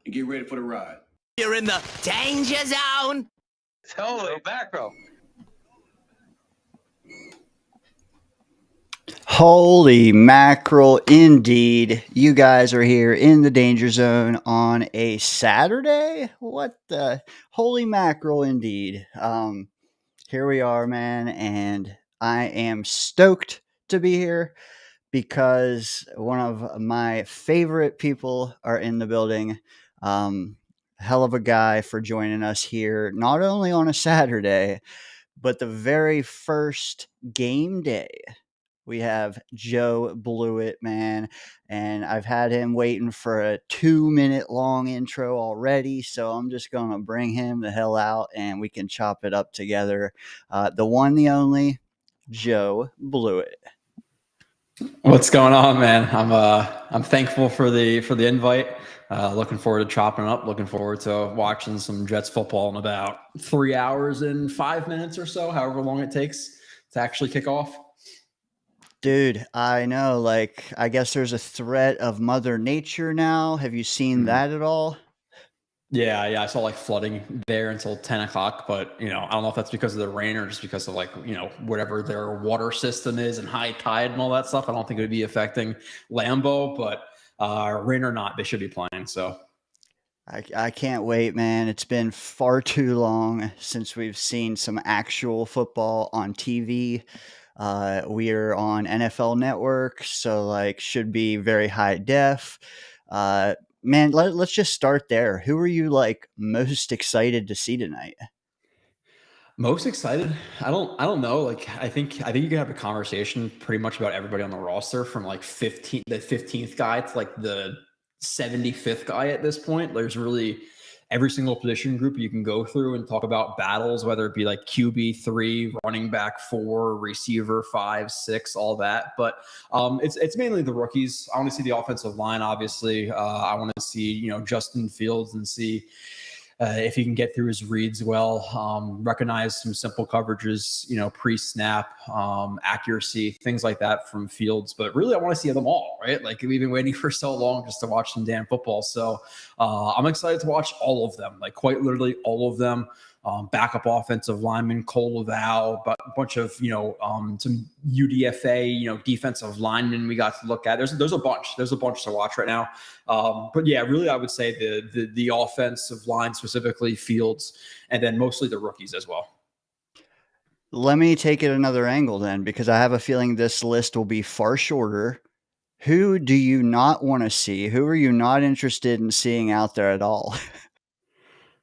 and get ready for the ride. You're in the danger zone. Holy mackerel. Holy mackerel, indeed. You guys are here in the danger zone on a Saturday? What the holy mackerel, indeed. Here we are, man, and I am stoked to be here because one of my favorite people are in the building. Hell of a guy for joining us here, not only on a Saturday, but the very first game day. We have Joe Blewett, man, and I've had him waiting for a 2-minute long intro already, so I'm just going to bring him the hell out and we can chop it up together. The one, the only, Joe Blewett. What's going on, man? I'm thankful for the invite. Looking forward to chopping up. Looking forward to watching some Jets football in about 3 hours and 5 minutes or so, however long it takes to actually kick off. Dude, I know. Like, I guess there's a threat of Mother Nature now. Have you seen that at all? Yeah, I saw like flooding there until 10 o'clock, but I don't know if that's because of the rain or just because of whatever their water system is and high tide and all that stuff. I don't think it would be affecting Lambeau, but rain or not, they should be playing. So I can't wait, man. It's been far too long since we've seen some actual football on TV. We are on NFL Network, so should be very high def. Man, let's just start there. Who are you most excited to see tonight? Most excited? I don't know. I think you can have a conversation pretty much about everybody on the roster from the 15th guy to the 75th guy at this point. There's really every single position group you can go through and talk about battles, whether it be QB 3, running back 4, receiver 5, 6, all that. But it's mainly the rookies. I want to see the offensive line, obviously. I want to see Justin Fields and see if he can get through his reads well, recognize some simple coverages, pre-snap, accuracy, things like that from Fields. But really, I want to see them all, right? We've been waiting for so long just to watch some damn football. So I'm excited to watch all of them, quite literally all of them. Backup offensive lineman, Cole Laval, but a bunch of, some UDFA, defensive linemen we got to look at. There's a bunch to watch right now. But yeah, really, I would say the offensive line, specifically Fields, and then mostly the rookies as well. Let me take it another angle then, because I have a feeling this list will be far shorter. Who do you not want to see? Who are you not interested in seeing out there at all?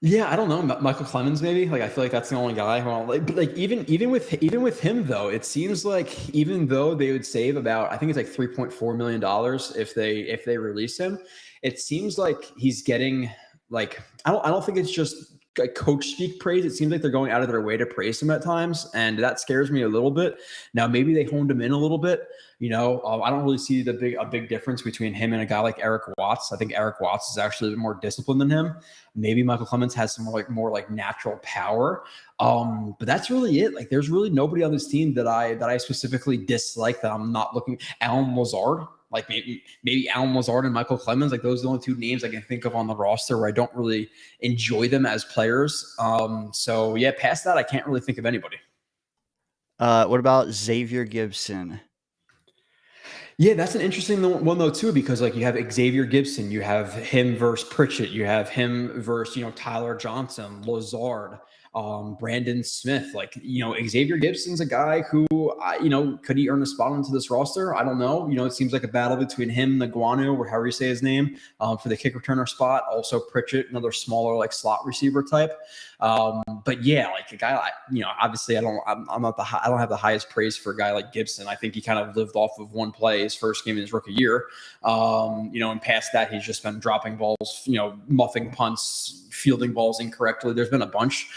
Yeah, I don't know. Michael Clemens, maybe. I feel like that's the only guy who even with him though, it seems like even though they would save about, I think it's $3.4 million if they release him, it seems like he's getting I don't think it's just coach speak praise. It seems like they're going out of their way to praise him at times, and that scares me a little bit. Now maybe they honed him in a little bit. I don't really see a big difference between him and a guy like Eric Watts. I think Eric Watts is actually a bit more disciplined than him. Maybe Michael Clemens has some more natural power. But that's really it. There's really nobody on this team that I specifically dislike that I'm not looking. Alan Lazard, maybe Alan Lazard and Michael Clemens, those are the only two names I can think of on the roster where I don't really enjoy them as players. So yeah, past that, I can't really think of anybody. What about Xavier Gibson? Yeah, that's an interesting one though too, because you have Xavier Gibson, you have him versus Pritchett, you have him versus Tyler Johnson, Lazard, Brandon Smith. Xavier Gibson's a guy who could he earn a spot into this roster? I don't know. It seems like a battle between him, Naguanu, or however you say his name, for the kick returner spot. Also Pritchett, another smaller slot receiver type. But yeah, a guy obviously I don't have the highest praise for a guy like Gibson. I think he kind of lived off of one play his first game in his rookie year. And past that, he's just been dropping balls, muffing punts, fielding balls incorrectly. There's been a bunch.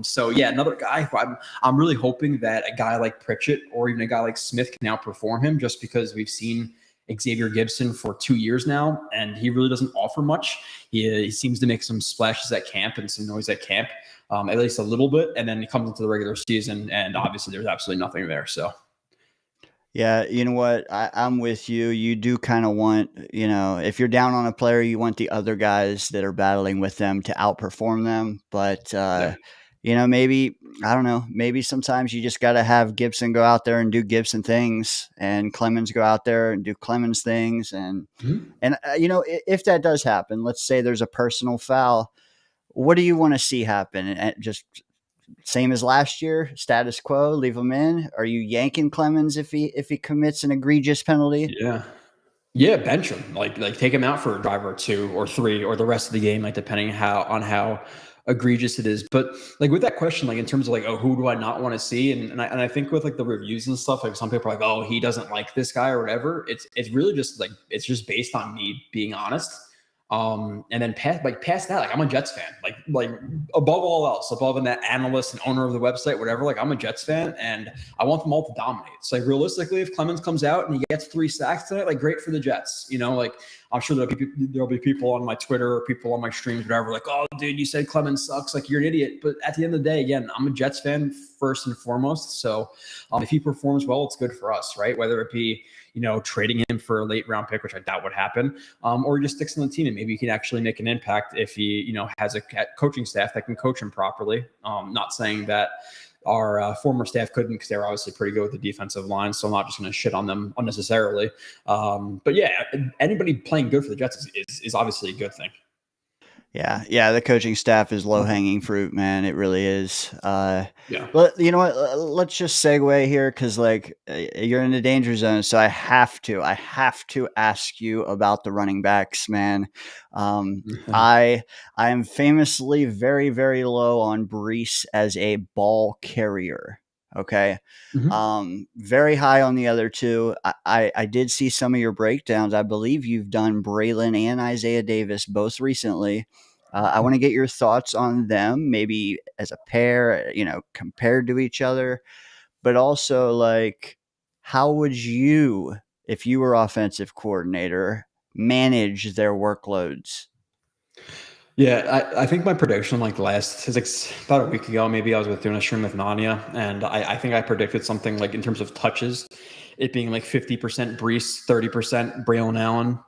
So yeah, another guy who I'm really hoping that a guy like Pritchett or even a guy like Smith can outperform him, just because we've seen Xavier Gibson for 2 years now, and he really doesn't offer much. He seems to make some splashes at camp and some noise at camp, at least a little bit, and then he comes into the regular season, and obviously there's absolutely nothing there. So Yeah, you know what? I'm with you. You do kind of want, if you're down on a player, you want the other guys that are battling with them to outperform them. But, Yeah. maybe, I don't know, maybe sometimes you just got to have Gibson go out there and do Gibson things and Clemens go out there and do Clemens things. Mhm. And if that does happen, let's say there's a personal foul. What do you want to see happen? And just same as last year, status quo, leave him in. Are you yanking Clemens if he commits an egregious penalty? Yeah. Yeah, bench him. Like take him out for a drive or two or three or the rest of the game, like depending how egregious it is. But like with that question, like in terms of like, oh, who do I not want to see? And I think with like the reviews and stuff, like some people are like, oh, he doesn't like this guy or whatever. It's really just like it's just based on me being honest. And then past that, like I'm a Jets fan. Like above all else, above an analyst and owner of the website, whatever. Like I'm a Jets fan, and I want them all to dominate. So like realistically, if Clemens comes out and he gets 3 sacks tonight, like great for the Jets. Like I'm sure there'll be people on my Twitter or people on my streams, whatever, like, oh, dude, you said Clemens sucks. Like you're an idiot. But at the end of the day, again, I'm a Jets fan first and foremost. So if he performs well, it's good for us, right? Whether it be trading him for a late round pick, which I doubt would happen, or he just sticks on the team and maybe he can actually make an impact if he, has a coaching staff that can coach him properly. Not saying that our former staff couldn't, because they were obviously pretty good with the defensive line, so I'm not just going to shit on them unnecessarily. But yeah, anybody playing good for the Jets is obviously a good thing. Yeah, the coaching staff is low-hanging fruit, man. It really is. Yeah. But you know what? Let's just segue here because, you're in the danger zone, so I have to ask you about the running backs, man. I am famously very, very low on Brees as a ball carrier. Okay. Very high on the other two. I did see some of your breakdowns. I believe you've done Braylon and Isaiah Davis both recently. I want to get your thoughts on them, maybe as a pair, compared to each other, but also how would you, if you were offensive coordinator, manage their workloads? Yeah, I think my prediction is like about a week ago, maybe I was doing a stream with Nanya, and I think I predicted something like in terms of touches, it being like 50% Brees, 30% Braylon Allen,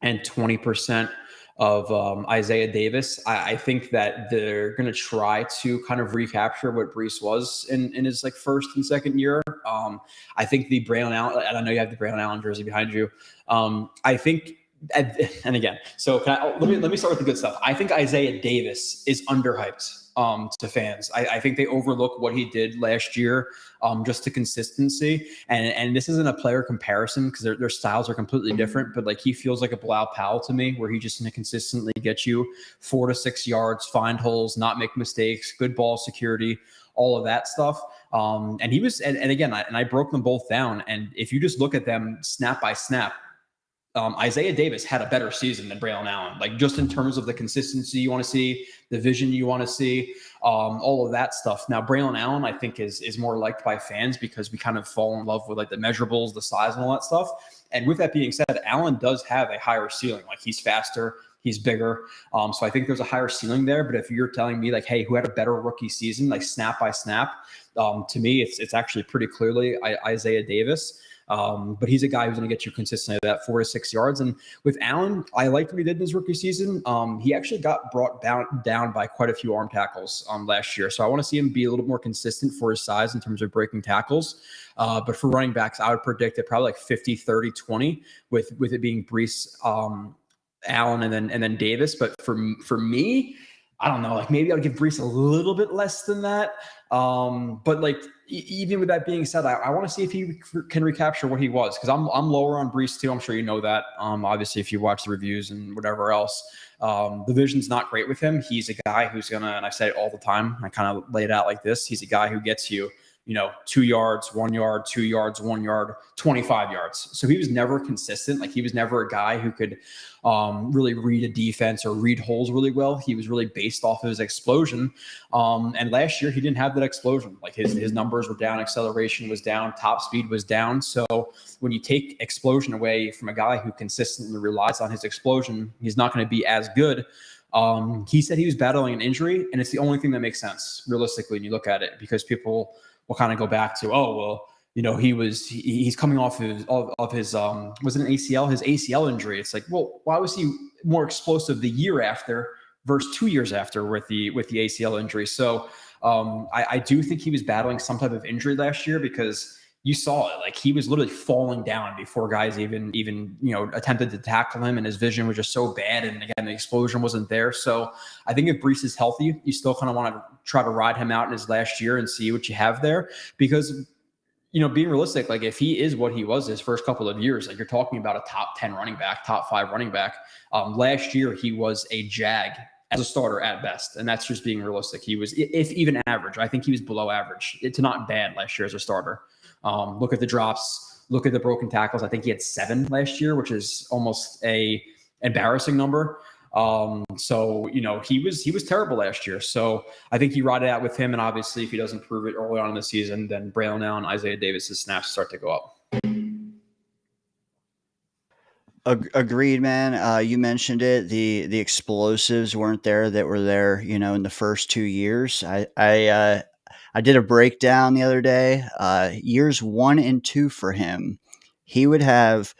and 20% of Isaiah Davis. I think that they're going to try to kind of recapture what Brees was in his like first and second year. I think the Braylon Allen, and I know you have the Braylon Allen jersey behind you. I think. And again, so let me start with the good stuff. I think Isaiah Davis is underhyped to fans. I think they overlook what he did last year, just to consistency. And this isn't a player comparison because their styles are completely different. But like he feels like a Bilal Powell to me, where he just going to consistently get you 4 to 6 yards, find holes, not make mistakes, good ball security, all of that stuff. And he was, and again, I broke them both down. And if you just look at them snap by snap, Isaiah Davis had a better season than Braylon Allen, like just in terms of the consistency you want to see, the vision you want to see, all of that stuff. Now, Braylon Allen, I think, is more liked by fans because we kind of fall in love with like the measurables, the size, and all that stuff. And with that being said, Allen does have a higher ceiling. Like he's faster, he's bigger. So I think there's a higher ceiling there. But if you're telling me like, hey, who had a better rookie season, like snap by snap, to me, it's actually pretty clearly Isaiah Davis. But he's a guy who's going to get you consistently that 4 to 6 yards. And with Allen, I liked what he did in his rookie season. He actually got brought down by quite a few arm tackles last year. So I want to see him be a little more consistent for his size in terms of breaking tackles. But for running backs, I would predict it probably like 50, 30, 20 with it being Brees, Allen, and then Davis. But for me, I don't know, like maybe I'll give Brees a little bit less than that. But like, even with that being said, I want to see if he can recapture what he was, because I'm lower on Brees too. I'm sure you know that. Obviously, if you watch the reviews and whatever else, the vision's not great with him. He's a guy who's gonna, and I say it all the time, I kind of lay it out like this. He's a guy who gets you, 2 yards, 1 yard, 2 yards, 1 yard, 25 yards. So he was never consistent. Like he was never a guy who could really read a defense or read holes really well. He was really based off of his explosion. And last year he didn't have that explosion. Like his numbers were down, acceleration was down, top speed was down. So when you take explosion away from a guy who consistently relies on his explosion, he's not going to be as good. He said he was battling an injury, and it's the only thing that makes sense realistically when you look at it, because people will kind of go back to, oh, well, he's coming off his was it an ACL, his ACL injury. It's like, well, why was he more explosive the year after versus 2 years after with the ACL injury? So I do think he was battling some type of injury last year, because you saw it. Like, he was literally falling down before guys even attempted to tackle him, and his vision was just so bad. And again, the explosion wasn't there. So I think if Breece is healthy, you still kind of want to try to ride him out in his last year and see what you have there, because being realistic, like, if he is what he was his first couple of years, like, you're talking about a top 10 running back, top 5 running back. Last year, he was a jag as a starter at best. And that's just being realistic. He was, if even average, I think he was below average. It's not bad last year as a starter. Look at the drops, look at the broken tackles. I think he had 7 last year, which is almost a embarrassing number. So he was terrible last year. So I think you ride it out with him. And obviously, if he doesn't prove it early on in the season, then Braylon Allen, Isaiah Davis's snaps start to go up. Agreed, man. You mentioned it. The explosives weren't there that were there, in the first 2 years. I did a breakdown the other day. Years 1 and 2 for him, he would have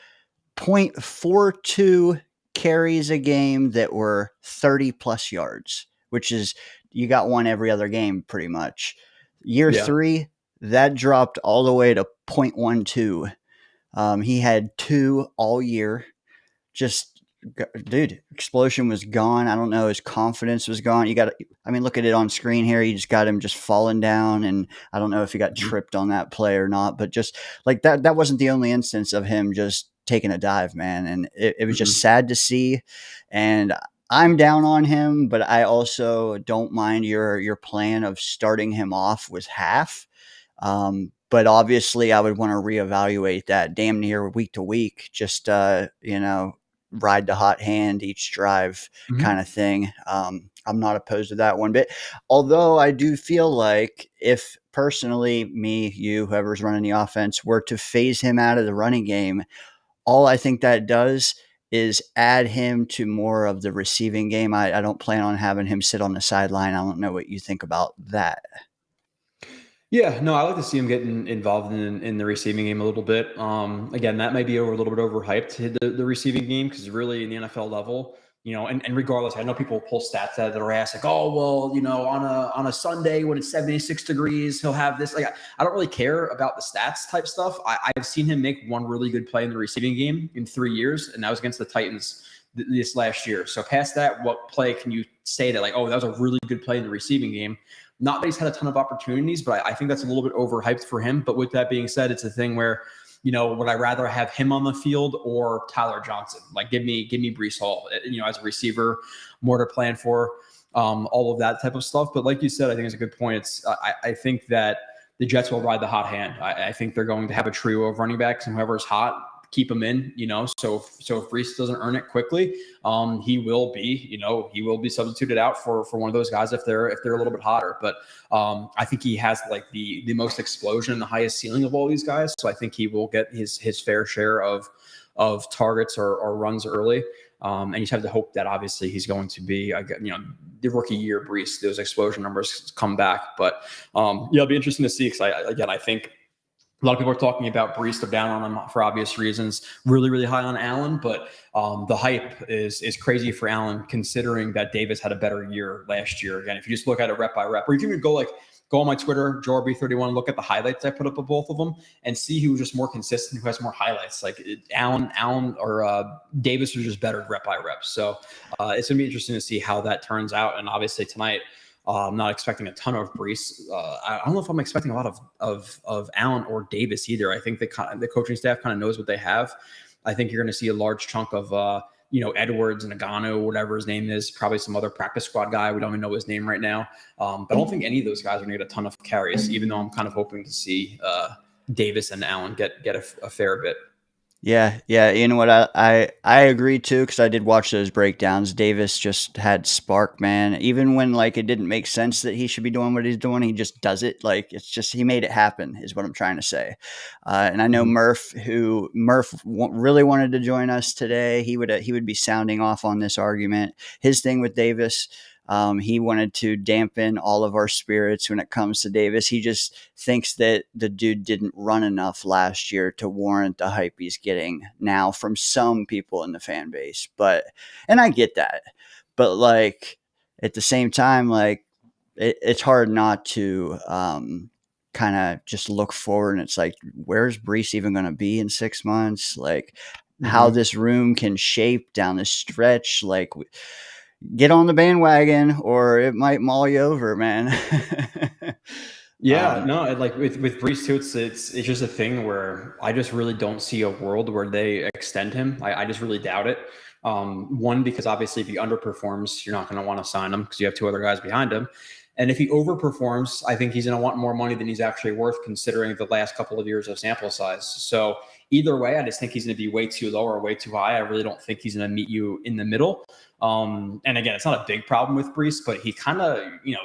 0.42 carries a game that were 30 plus yards, which is, you got one every other game pretty much. Year 3, that dropped all the way to 0.12. He had 2 all year. Just, dude, explosion was gone. I don't know. His confidence was gone. Look at it on screen here. You just got him just falling down. And I don't know if he got tripped on that play or not, but just like that wasn't the only instance of him just taking a dive, man. And it was just sad to see. And I'm down on him, but I also don't mind your plan of starting him off with half. But obviously I would want to reevaluate that damn near week to week, just, ride the hot hand each drive kind of thing. I'm not opposed to that one bit. Although I do feel like if personally me, you, whoever's running the offense were to phase him out of the running game, all I think that does is add him to more of the receiving game. I don't plan on having him sit on the sideline. I don't know what you think about that. Yeah, no, I like to see him getting involved in the receiving game a little bit. Again, that might be a little bit overhyped, the receiving game, because really in the NFL level, and regardless, I know people pull stats out of their ass like, oh, well, on a Sunday when it's 76 degrees, he'll have this. Like, I don't really care about the stats type stuff. I've seen him make one really good play in the receiving game in 3 years, and that was against the Titans this last year. So past that, what play can you say that, like, oh, that was a really good play in the receiving game? Not that he's had a ton of opportunities, but I think that's a little bit overhyped for him. But with that being said, it's a thing where, would I rather have him on the field or Tyler Johnson? Like, give me Breece Hall, as a receiver, more to plan for, all of that type of stuff. But like you said, I think it's a good point. I think that the Jets will ride the hot hand. I think they're going to have a trio of running backs, and whoever's hot, keep him in, so if Breece doesn't earn it quickly, he will be substituted out for one of those guys if they're a little bit hotter. But I think he has like the most explosion and the highest ceiling of all these guys. So I think he will get his fair share of targets or runs early. And you just have to hope that obviously he's going to be, the rookie year Breece, those explosion numbers come back. But it'll be interesting to see, because I think a lot of people are talking about Breece. They're down on him for obvious reasons. Really, really high on Allen, but the hype is crazy for Allen, considering that Davis had a better year last year. Again, if you just look at it rep by rep, or you can go on my Twitter, JoeRB31, look at the highlights I put up of both of them, and see who's just more consistent, who has more highlights. Like Allen or Davis was just better rep by rep. So it's gonna be interesting to see how that turns out. And obviously tonight, I'm not expecting a ton of Breece. I don't know if I'm expecting a lot of Allen or Davis either. I think the coaching staff kind of knows what they have. I think you're going to see a large chunk of Edwards and Nagano, whatever his name is, probably some other practice squad guy. We don't even know his name right now. But I don't think any of those guys are going to get a ton of carries, even though I'm kind of hoping to see Davis and Allen get a fair bit. Yeah. You know what? I agree too, because I did watch those breakdowns. Davis just had spark, man. Even when it didn't make sense that he should be doing what he's doing, he just does it. It's just he made it happen, is what I'm trying to say. And I know Murph really wanted to join us today. He would be sounding off on this argument. His thing with Davis, He wanted to dampen all of our spirits when it comes to Davis. He just thinks that the dude didn't run enough last year to warrant the hype he's getting now from some people in the fan base. And I get that, but like at the same time, like it's hard not to kind of just look forward, and it's like, where's Brees even going to be in 6 months? Like how this room can shape down the stretch. Like get on the bandwagon or it might maul you over, man. Yeah, no, like with Brees too, it's just a thing where I just really don't see a world where they extend him. I just really doubt it. One, because obviously if he underperforms, you're not going to want to sign him because you have two other guys behind him. And if he overperforms, I think he's going to want more money than he's actually worth, considering the last couple of years of sample size. So either way, I just think he's going to be way too low or way too high. I really don't think he's going to meet you in the middle. And again, it's not a big problem with Brees, but he kind of,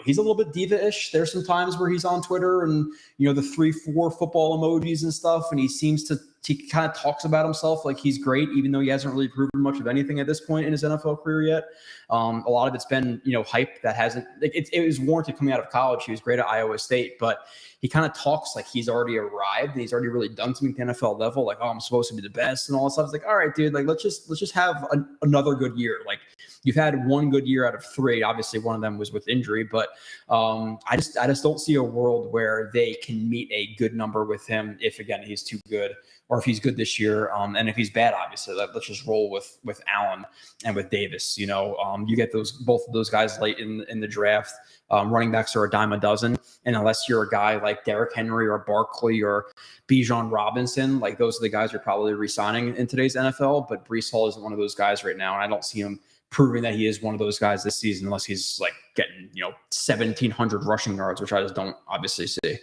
he's a little bit diva-ish. There's some times where he's on Twitter and, the 3-4 football emojis and stuff. And he kind of talks about himself like he's great, even though he hasn't really proven much of anything at this point in his NFL career yet. A lot of it's been, hype that hasn't, like it was warranted coming out of college. He was great at Iowa State, but he kind of talks like he's already arrived and he's already really done something at the NFL level. Like, oh, I'm supposed to be the best and all that stuff. It's like, all right, dude, like, let's just have another good year. Like you've had one good year out of 3. Obviously one of them was with injury, but I just don't see a world where they can meet a good number with him. If again, he's too good, or if he's good this year. And if he's bad, obviously let's just roll with Allen and with Davis. You get both of those guys late in the draft. Running backs are a dime a dozen. And unless you're a guy like Derrick Henry or Barkley or Bijan Robinson, like those are the guys you're probably re-signing in today's NFL. But Brees Hall isn't one of those guys right now. And I don't see him proving that he is one of those guys this season unless he's like getting, 1,700 rushing yards, which I just don't obviously see.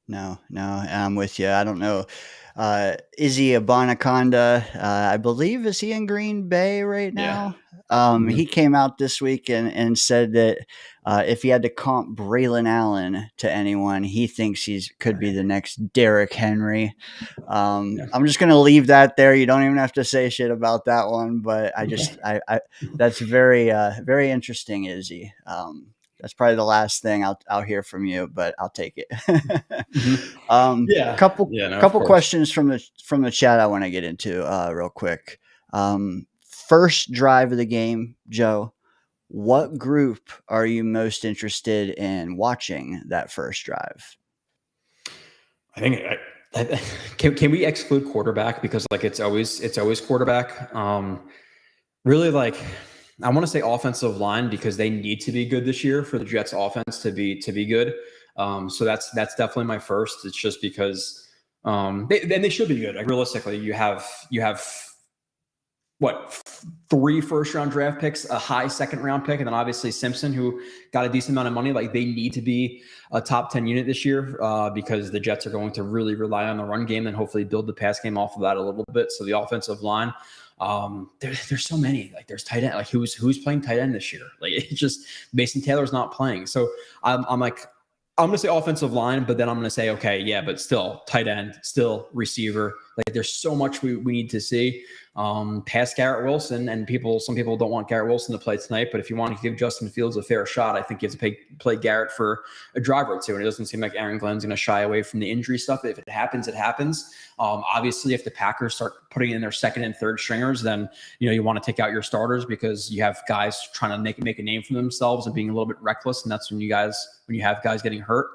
No, I'm with you. I don't know. Izzy Abanaconda, I believe, is he in Green Bay right now? Yeah. He came out this week and said that if he had to comp Braylon Allen to anyone, he thinks could be the next Derrick Henry. I'm just going to leave that there. You don't even have to say shit about that one, but I that's very, very interesting, Izzy. That's probably the last thing I'll hear from you, but I'll take it. Couple questions from the chat I want to get into real quick. First drive of the game, Joe. What group are you most interested in watching that first drive? I think can we exclude quarterback, because like it's always quarterback. Really, like I want to say offensive line, because they need to be good this year for the Jets offense to be good. So that's definitely my first. It's just because they should be good. Like realistically, you have what, 3 first-round draft picks, a high second-round pick, and then obviously Simpson, who got a decent amount of money. Like they need to be a top 10 unit this year because the Jets are going to really rely on the run game and hopefully build the pass game off of that a little bit. So the offensive line, there's so many. Like there's tight end. Like who's playing tight end this year? Like it's just Mason Taylor's not playing. So I'm going to say offensive line, but then I'm going to say, okay, yeah, but still tight end, still receiver. Like there's so much we need to see. Past Garrett Wilson, and some people don't want Garrett Wilson to play tonight, but if you want to give Justin Fields a fair shot, I think you have to play Garrett for a drive or two. And it doesn't seem like Aaron Glenn's going to shy away from the injury stuff. If it happens, it happens. Obviously, if the Packers start putting in their second and third stringers, then you want to take out your starters because you have guys trying to make a name for themselves and being a little bit reckless, and that's when you have guys getting hurt.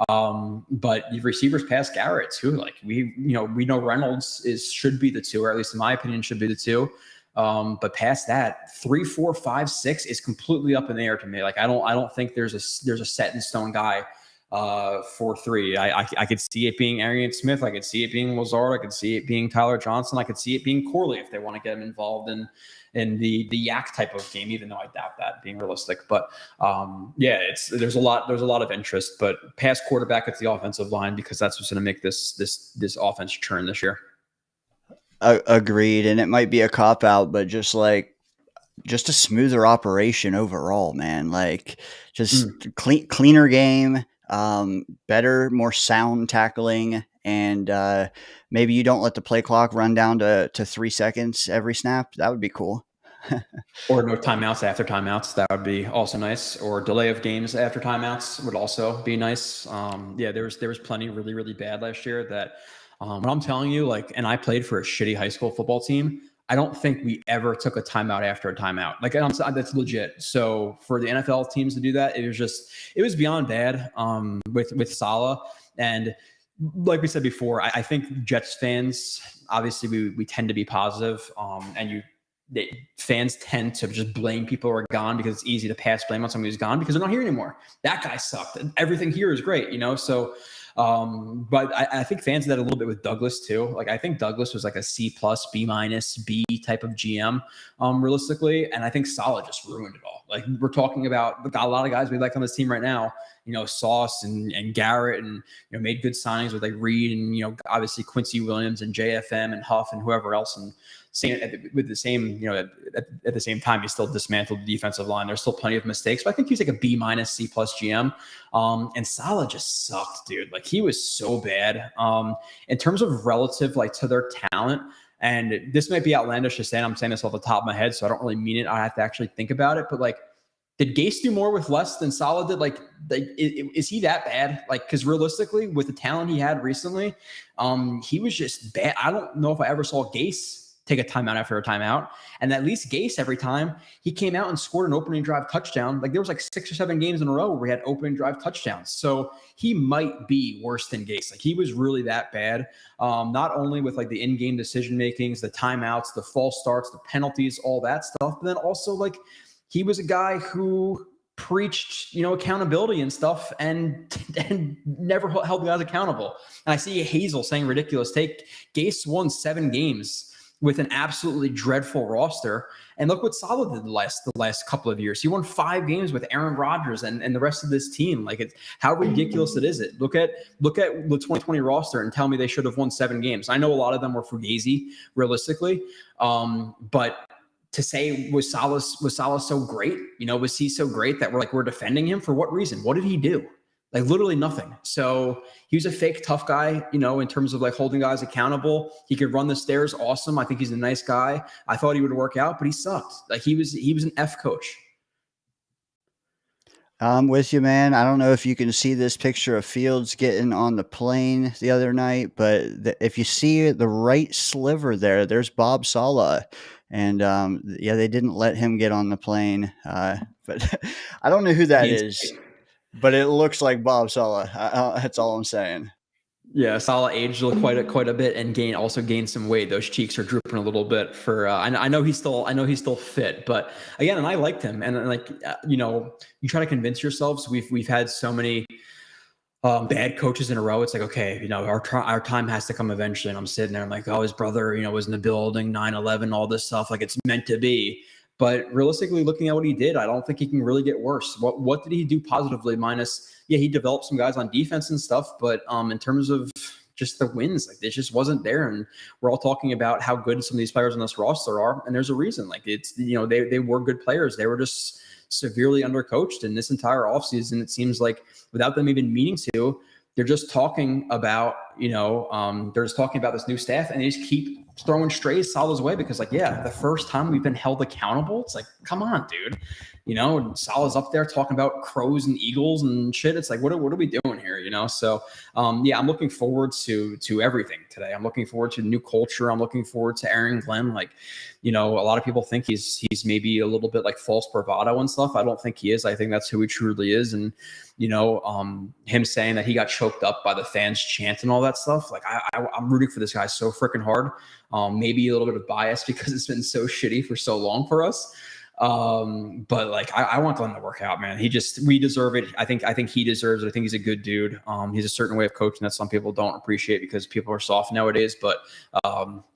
But the receivers past Garrett too. Like we know Reynolds should be the 2, or at least in my opinion should be the 2. But past that, 3, 4, 5, 6 is completely up in the air to me. Like I don't think there's a set in stone guy for 3. I could see it being Arian Smith. I could see it being Lazard. I could see it being Tyler Johnson. I could see it being Corley if they want to get him involved in the yak type of game, even though I doubt that being realistic. But there's a lot of interest, but past quarterback, it's the offensive line, because that's what's going to make this offense churn this year. Agreed. And it might be a cop out, but just a smoother operation overall, man. Like just cleaner game, better, more sound tackling. And maybe you don't let the play clock run down to 3 seconds every snap. That would be cool. Or no timeouts after timeouts. That would be also nice. Or delay of games after timeouts would also be nice. Yeah, there was plenty really, really bad last year that what I'm telling you, like, and I played for a shitty high school football team. I don't think we ever took a timeout after a timeout. Like, that's legit. So for the NFL teams to do that, it was beyond bad with Saleh. And like we said before, I think Jets fans, obviously we tend to be positive, and fans tend to just blame people who are gone because it's easy to pass blame on somebody who's gone because they're not here anymore. That guy sucked. Everything here is great, So, but I think fans did that a little bit with Douglas too. Like, I think Douglas was like a C+, B-, B type of GM, realistically. And I think Saleh just ruined it all. Like, we're talking about a lot of guys we like on this team right now, Sauce and Garrett, and, made good signings with like Reed and, obviously Quincy Williams and JFM and Huff and whoever else. And at the same time, he still dismantled the defensive line. There's still plenty of mistakes, but I think he's like a B-, C+ GM. And Saleh just sucked, dude. Like, he was so bad. In terms of relative, like, to their talent, and this might be outlandish to say, and I'm saying this off the top of my head, so I don't really mean it. I have to actually think about it. But, like, did Gase do more with less than Saleh did? Like is he that bad? Like, because realistically, with the talent he had recently, he was just bad. I don't know if I ever saw Gase take a timeout after a timeout. And at least Gase, every time he came out and scored an opening drive touchdown, like there was like 6 or 7 games in a row where we had opening drive touchdowns. So he might be worse than Gase. Like, he was really that bad. Not only with like the in-game decision makings, the timeouts, the false starts, the penalties, all that stuff, but then also like he was a guy who preached, accountability and stuff and never held guys accountable. And I see Hazel saying ridiculous take. Gase won 7 games with an absolutely dreadful roster. And look what Saleh did the last couple of years. He won 5 games with Aaron Rodgers and the rest of this team. Like, it's how ridiculous it is. Look at the 2020 roster and tell me they should have won 7 games. I know a lot of them were Fugazi, realistically. But to say, was Saleh so great? Was he so great that we're defending him? For what reason? What did he do? Like, literally nothing. So he was a fake tough guy, in terms of like holding guys accountable. He could run the stairs. Awesome. I think he's a nice guy. I thought he would work out, but he sucked. Like, he was an F coach. I'm with you, man. I don't know if you can see this picture of Fields getting on the plane the other night, but if you see the right sliver there's Bob Saleh. And they didn't let him get on the plane. But I don't know who that is. But it looks like Bob Saleh. That's all I'm saying. Yeah, Saleh aged quite a bit and gained some weight. Those cheeks are drooping a little bit. For I know he's still fit, but again, and I liked him. And like you try to convince yourselves. We've had so many bad coaches in a row. It's like, okay, our time has to come eventually. And I'm sitting there, I'm like, oh, his brother, was in the building, 9/11, all this stuff. Like, it's meant to be. But realistically, looking at what he did, I don't think he can really get worse. What did he do positively? Minus, he developed some guys on defense and stuff. But in terms of just the wins, like, it just wasn't there. And we're all talking about how good some of these players on this roster are, and there's a reason. Like, it's they were good players. They were just severely undercoached in this entire offseason. It seems like without them even meaning to, they're just talking about this new staff, and they just keep throwing strays Saleh's way because, like, the first time we've been held accountable, it's like, come on, dude. Saleh's up there talking about crows and eagles and shit. It's like, what are we doing here? So I'm looking forward to everything today. I'm looking forward to new culture. I'm looking forward to Aaron Glenn. Like, a lot of people think he's maybe a little bit like false bravado and stuff. I don't think he is. I think that's who he truly is. And him saying that he got choked up by the fans chant and all that stuff. Like, I'm rooting for this guy so freaking hard. Maybe a little bit of bias because it's been so shitty for so long for us. But like, I want Glenn to work out, man. We deserve it. I think he deserves it. I think he's a good dude. He's a certain way of coaching that some people don't appreciate because people are soft nowadays, but,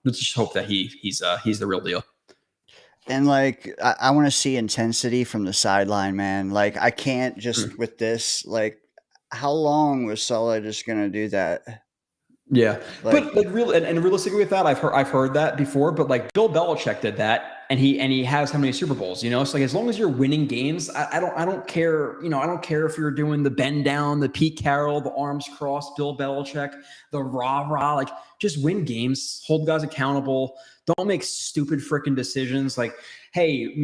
let's just hope that he's the real deal. And like, I want to see intensity from the sideline, man. Like, I can't just with this, like, how long was Saleh just going to do that? Yeah. But like, and realistically with that, I've heard that before, but like Bill Belichick did that. And he has how many Super Bowls, so like, as long as you're winning games, I don't care, I don't care if you're doing the bend down, the Pete Carroll, the arms crossed, Bill Belichick, the rah, like, just win games, hold guys accountable, don't make stupid freaking decisions. Like, hey,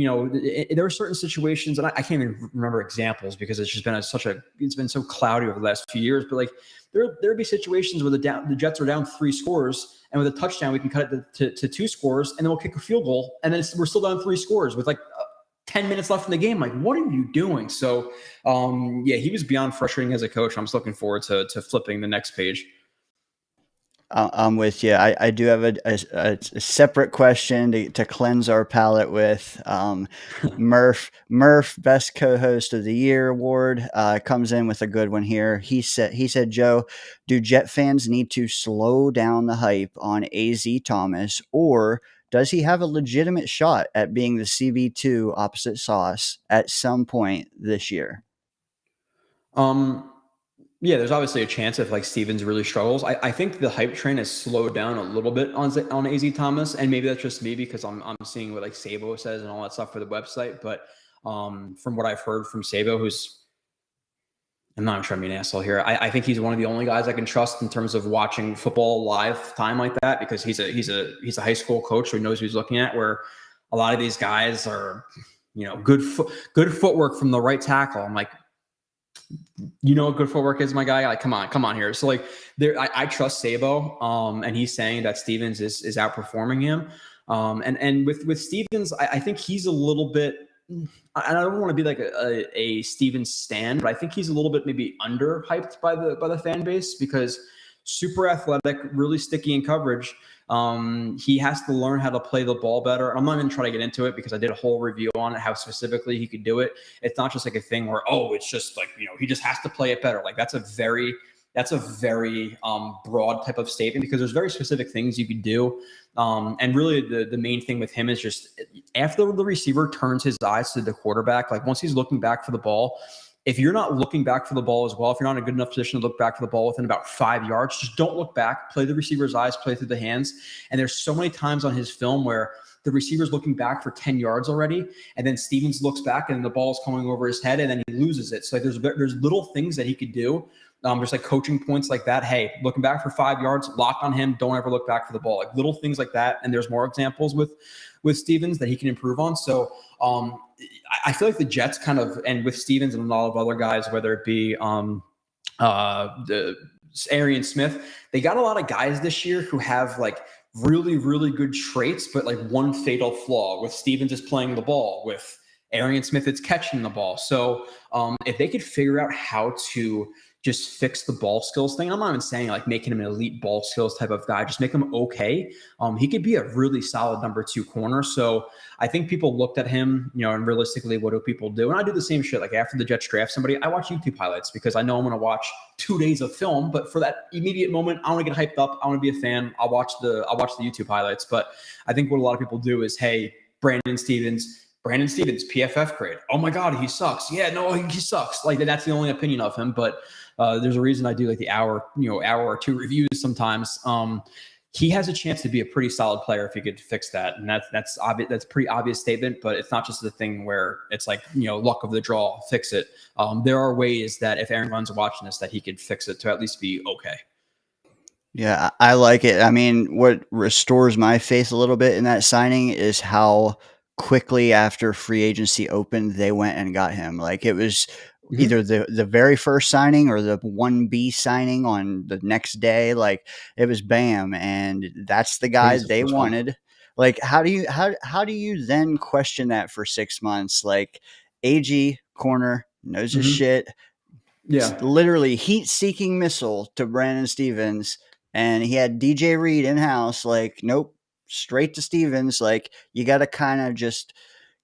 there are certain situations, and I can't even remember examples because it's just been it's been so cloudy over the last few years. But like, there'd be situations where the Jets are down 3 scores, and with a touchdown, we can cut it to 2 scores, and then we'll kick a field goal, and then we're still down 3 scores with like 10 minutes left in the game. Like, what are you doing? So, he was beyond frustrating as a coach. I'm just looking forward to flipping the next page. I'm with you. I do have a separate question to cleanse our palate with. Murph, best co-host of the year award, comes in with a good one here. He said, Joe, do Jet fans need to slow down the hype on AZ Thomas, or does he have a legitimate shot at being the CB2 opposite Sauce at some point this year? Yeah, there's obviously a chance if like Stevens really struggles. I think the hype train has slowed down a little bit on AZ Thomas, and maybe that's just me because I'm seeing what like Sabo says and all that stuff for the website. But from what I've heard from Sabo, I'm not trying to be an asshole here. I think he's one of the only guys I can trust in terms of watching football live time like that, because he's a high school coach who knows who he's looking at. Where a lot of these guys are, good footwork from the right tackle. I'm like, what good footwork is, my guy? Like, come on here. So like, I trust Sabo, and he's saying that Stevens is outperforming him. And with Stevens, I think he's a little bit. I don't want to be like a Stevens stan, but I think he's a little bit maybe underhyped by the fan base, because super athletic, really sticky in coverage. He has to learn how to play the ball better. And I'm not even trying to get into it because I did a whole review on it, how specifically he could do it. It's not just like a thing where, it's just like, he just has to play it better. Like that's a very broad type of statement, because there's very specific things you could do. And really the main thing with him is just after the receiver turns his eyes to the quarterback, like once he's looking back for the ball, if you're not looking back for the ball as well, if you're not in a good enough position to look back for the ball within about 5 yards, just don't look back, play the receiver's eyes, play through the hands. And there's so many times on his film where the receiver's looking back for 10 yards already, and then Stevens looks back and the ball's coming over his head and then he loses it. So like there's little things that he could do. There's like coaching points like that. Hey, looking back for 5 yards, lock on him. Don't ever look back for the ball. Like little things like that. And there's more examples with Stevens that he can improve on. So I feel like the Jets kind of, and with Stevens and a lot of other guys, whether it be the Arian Smith, they got a lot of guys this year who have like really, really good traits, but like one fatal flaw. With Stevens is playing the ball. With Arian Smith, it's catching the ball. So if they could figure out how to just fix the ball skills thing. I'm not even saying like making him an elite ball skills type of guy, just make him okay. He could be a really solid number 2 corner. So I think people looked at him, and realistically, what do people do? And I do the same shit. Like after the Jets draft somebody, I watch YouTube highlights because I know I'm going to watch 2 days of film, but for that immediate moment, I want to get hyped up. I want to be a fan. I'll watch the YouTube highlights. But I think what a lot of people do is, hey, Brandon Stevens, PFF grade. Oh my God, he sucks. Yeah, no, he sucks. Like that's the only opinion of him. But there's a reason I do like the hour or 2 reviews sometimes. He has a chance to be a pretty solid player if he could fix that. And that's obvious. That's a pretty obvious statement, but it's not just the thing where it's like, luck of the draw, fix it. There are ways that if Aaron Glenn's watching this, that he could fix it to at least be okay. Yeah, I like it. I mean, what restores my faith a little bit in that signing is how quickly after free agency opened, they went and got him. Like it was either the very first signing or the 1B signing on the next day. Like it was bam, and that's the guy they wanted. Like how do you then question that for 6 months? Like AG corner knows his shit. Yeah, Literally heat-seeking missile to Brandon Stevens, and he had DJ Reed in house. Like nope, straight to Stevens. Like you got to kind of just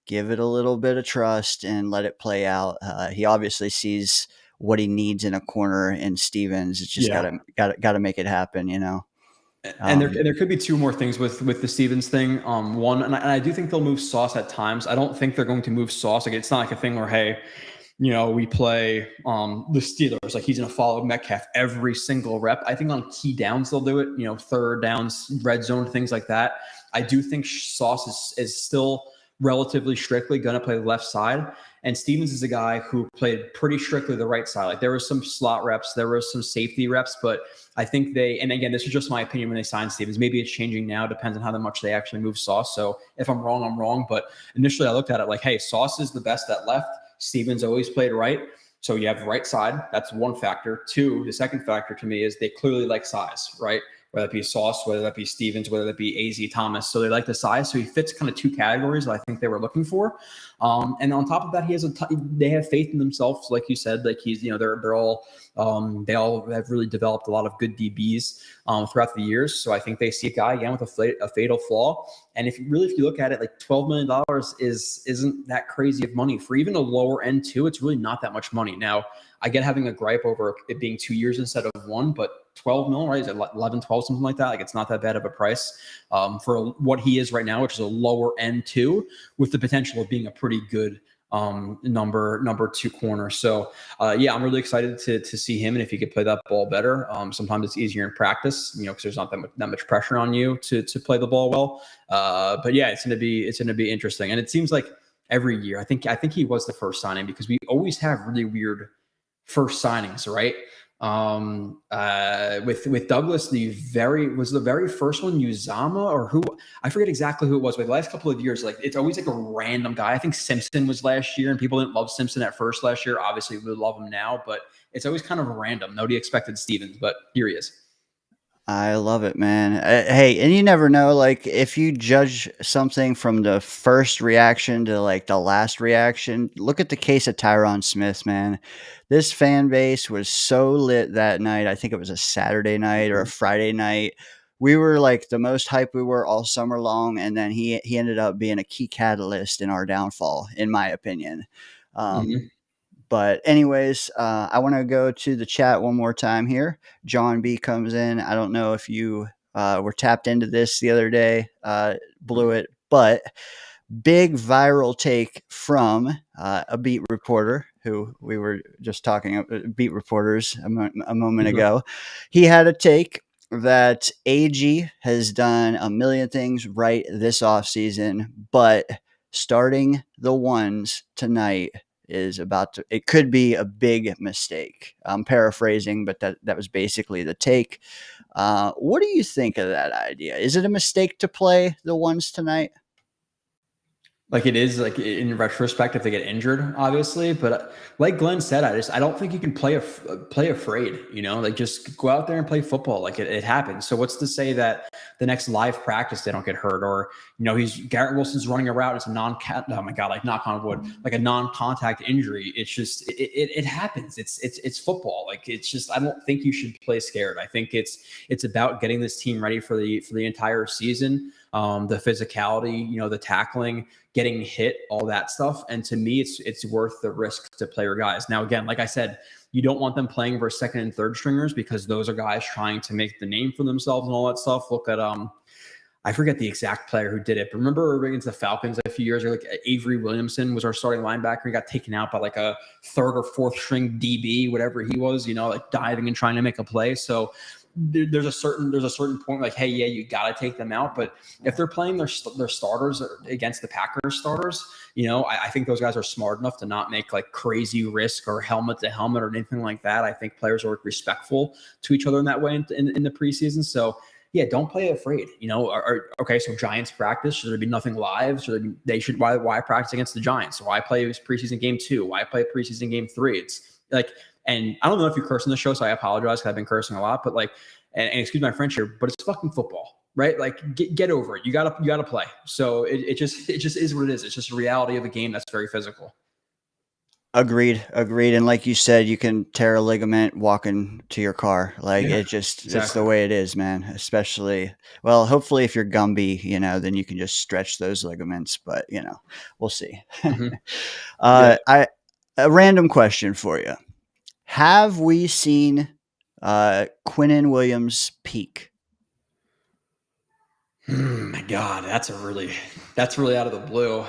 give it a little bit of trust and let it play out. He obviously sees what he needs in a corner in Stevens. It's just got to make it happen, And there could be 2 more things with the Stevens thing. One, and I do think they'll move Sauce at times. I don't think they're going to move Sauce. Like it's not like a thing where, hey, we play the Steelers, like he's going to follow Metcalf every single rep. I think on key downs, they'll do it, third downs, red zone, things like that. I do think Sauce is still relatively strictly going to play the left side. And Stevens is a guy who played pretty strictly the right side. Like there was some slot reps, there was some safety reps, but I think and again, this is just my opinion when they signed Stevens. Maybe it's changing now, depends on how much they actually move Sauce. So if I'm wrong, I'm wrong. But initially I looked at it like, hey, Sauce is the best at left. Stevens always played right. So you have the right side. That's one factor. Two, the second factor to me is they clearly like size, right? Whether that be Sauce, whether that be Stevens, whether that be AZ Thomas. So they like the size. So he fits kind of two categories that I think they were looking for. And on top of that, they have faith in themselves. Like you said, like he's, they're all, they all have really developed a lot of good DBs throughout the years. So I think they see a guy again with a fatal flaw. And if you look at it, like $12 million isn't that crazy of money for even a lower end too. It's really not that much money. Now I get having a gripe over it being 2 years instead of one, but 12 mil, right? Is it 11, 12, something like that? Like it's not that bad of a price for what he is right now, which is a lower end two, with the potential of being a pretty good number two corner. So yeah, I'm really excited to see him, and if he could play that ball better. Sometimes it's easier in practice, because there's not that much pressure on you to play the ball well. But yeah, it's gonna be interesting, and it seems like every year. I think he was the first signing, because we always have really weird first signings, right? With Douglas, the very first one Uzama, or who, I forget exactly who it was, but the last couple of years, like it's always like a random guy. I think Simpson was last year, and people didn't love Simpson at first last year. Obviously we love him now, but it's always kind of random. Nobody expected Stevens, but here he is. I love it, man. Hey, and you never know, like if you judge something from the first reaction to like the last reaction, look at the case of Tyron Smith, man. This fan base was so lit that night. I think it was a Saturday night or a Friday night. We were like the most hype we were all summer long, and then he ended up being a key catalyst in our downfall, in my opinion. But anyways, I want to go to the chat one more time here. John B comes in. I don't know if you were tapped into this the other day, Blewett, but big viral take from a beat reporter who we were just talking beat reporters a moment ago. He had a take that AG has done a million things right this offseason, but starting the ones tonight it could be a big mistake. I'm paraphrasing, but that was basically the take. What do you think of that idea? Is it a mistake to play the ones tonight? Like it is, like in retrospect, if they get injured, obviously. But like Glenn said, I don't think you can play afraid. Like just go out there and play football. Like it happens. So what's to say that the next live practice they don't get hurt, or Garrett Wilson's running a route, it's a oh my god, like knock on wood, like a non-contact injury. It's just it happens. It's football. Like it's just, I don't think you should play scared. I think it's about getting this team ready for the entire season. The physicality, the tackling, getting hit, all that stuff. And to me, it's worth the risk to play your guys. Now, again, like I said, you don't want them playing versus second and third stringers, because those are guys trying to make the name for themselves and all that stuff. Look at, I forget the exact player who did it, but remember against the Falcons a few years ago, like Avery Williamson was our starting linebacker. He got taken out by like a third or fourth string DB, whatever he was, like diving and trying to make a play. So there's a certain point like, hey, yeah, you got to take them out. But if they're playing their starters against the Packers starters, I think those guys are smart enough to not make like crazy risk or helmet to helmet or anything like that. I think players are respectful to each other in that way in the preseason. So yeah, don't play afraid. Okay, so Giants practice, should there be nothing live? Why practice against the Giants? Why play preseason game 2? Why play preseason game 3? It's like, and I don't know if you curse on the show, so I apologize because I've been cursing a lot, but like, and excuse my French here, but it's fucking football, right? Like get over it. You gotta play. So it just is what it is. It's just a reality of a game that's very physical. Agreed. And like you said, you can tear a ligament walking to your car. Like it's the way it is, man. Especially, well, hopefully if you're Gumby, then you can just stretch those ligaments, but we'll see. A random question for you. Have we seen Quinnen Williams peak? My God, that's really out of the blue.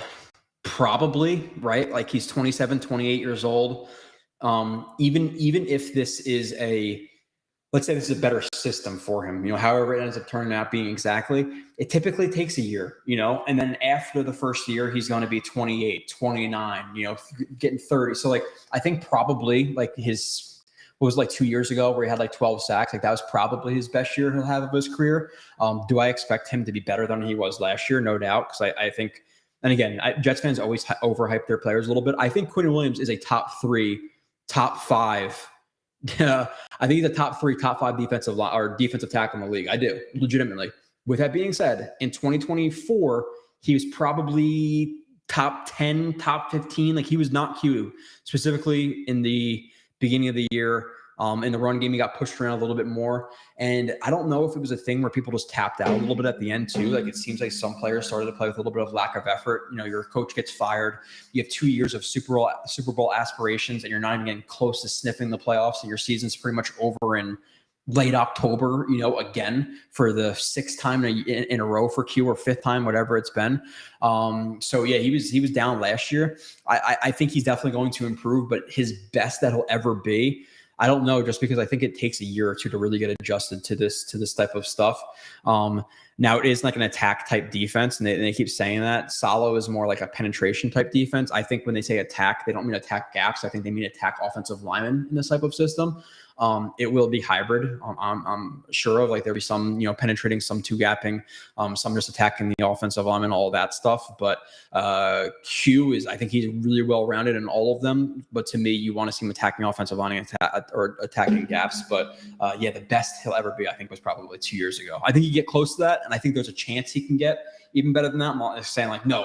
Probably, right? Like he's 27, 28 years old. Even if this is let's say this is a better system for him, however it ends up turning out being exactly, it typically takes a year, and then after the first year, he's going to be 28, 29, getting 30. So like, I think probably like what was like 2 years ago where he had like 12 sacks. Like that was probably his best year he'll have of his career. Do I expect him to be better than he was last year? No doubt. Cause I think, and again, Jets fans always overhype their players a little bit. I think Quinn Williams is a top 3, top 5. I think he's a top 3, top 5 defensive tackle in the league. I do, legitimately. With that being said, in 2024, he was probably top 10, top 15. Like he was not Q, specifically in the beginning of the year. In the run game, he got pushed around a little bit more. And I don't know if it was a thing where people just tapped out a little bit at the end too. Like it seems like some players started to play with a little bit of lack of effort. Your coach gets fired. You have 2 years of Super Bowl aspirations, and you're not even getting close to sniffing the playoffs. And your season's pretty much over in late October, again for the 6th time in a row for Q, or 5th time, whatever it's been. So yeah, he was down last year. I think he's definitely going to improve, but his best that he'll ever be, I don't know, just because I think it takes a year or two to really get adjusted to this type of stuff. Now it is like an attack type defense, and they keep saying that. Salo is more like a penetration type defense. I think when they say attack, they don't mean attack gaps. I think they mean attack offensive linemen in this type of system. It will be hybrid. I'm sure of, like there'll be some, penetrating, some 2-gapping, some just attacking the offensive lineman, all that stuff. But Q I think he's really well rounded in all of them. But to me, you want to see him attacking offensive line or attacking gaps. But yeah, the best he'll ever be, I think, was probably 2 years ago. I think he get close to that, and I think there's a chance he can get even better than that. I'm not saying like, no,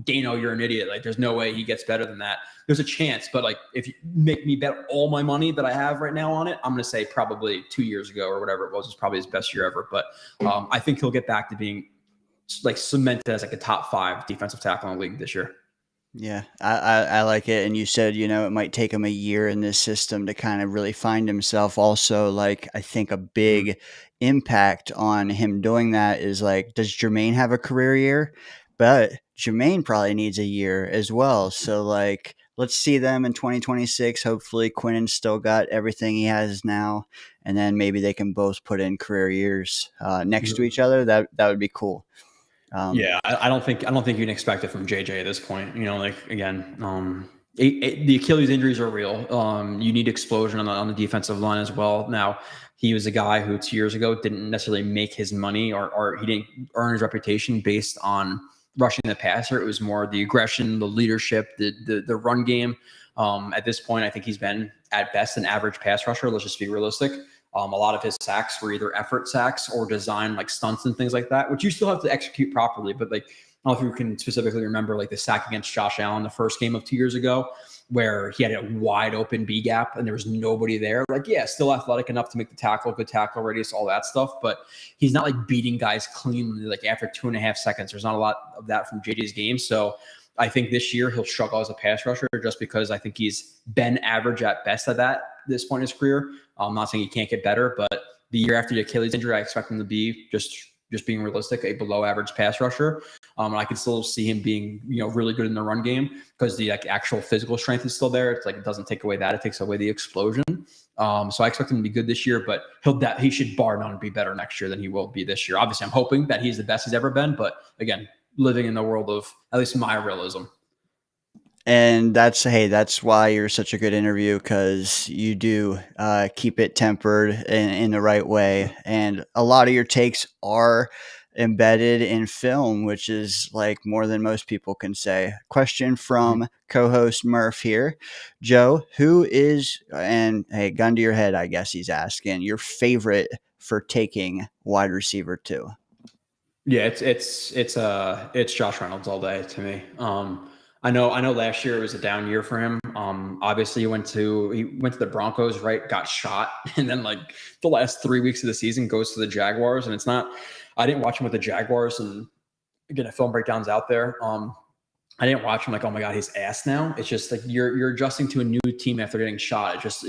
Dayne-O, you're an idiot. Like, there's no way he gets better than that. There's a chance, but like, if you make me bet all my money that I have right now on it, I'm going to say probably 2 years ago or whatever it was probably his best year ever. But I think he'll get back to being like cemented as like a top 5 defensive tackle in the league this year. Yeah, I like it. And you said, it might take him a year in this system to kind of really find himself. Also, like, I think a big impact on him doing that is like, does Jermaine have a career year? But Jermaine probably needs a year as well. So like, let's see them in 2026. Hopefully Quinnen's still got everything he has now. And then maybe they can both put in career years next to each other. That would be cool. Yeah, I don't think you can expect it from JJ at this point. Like again, the Achilles injuries are real. You need explosion on the defensive line as well. Now, he was a guy who 2 years ago didn't necessarily make his money or he didn't earn his reputation based on rushing the passer. It was more the aggression, the leadership, the run game. At this point, I think he's been at best an average pass rusher. Let's just be realistic. A lot of his sacks were either effort sacks or design like stunts and things like that, which you still have to execute properly. But like, I don't know if you can specifically remember like the sack against Josh Allen the first game of 2 years ago, where he had a wide open B gap and there was nobody there. Like, yeah, still athletic enough to make the tackle, good tackle radius, all that stuff. But he's not like beating guys cleanly like after 2.5 seconds. There's not a lot of that from JJ's game. So I think this year he'll struggle as a pass rusher just because I think he's been average at best at this point in his career. I'm not saying he can't get better, but the year after the Achilles injury, I expect him to be just being realistic, a below average pass rusher. And I can still see him being, really good in the run game because the like actual physical strength is still there. It's like, it doesn't take away that. It takes away the explosion. So I expect him to be good this year, but he should bar none be better next year than he will be this year. Obviously, I'm hoping that he's the best he's ever been, but again, living in the world of at least my realism. And that's why you're such a good interview, because you do keep it tempered in the right way. And a lot of your takes are embedded in film, which is like more than most people can say. Question from co-host Murph here. Joe, who is, and hey, gun to your head, I guess he's asking, your favorite for taking wide receiver 2? Yeah, it's Josh Reynolds all day to me. I know last year it was a down year for him. Obviously he went to the Broncos, right? Got shot. And then like the last 3 weeks of the season goes to the Jaguars. And I didn't watch him with the Jaguars, and again, a film breakdown's out there. I didn't watch him like, oh my God, he's ass now. It's just like you're adjusting to a new team after getting shot. It's just,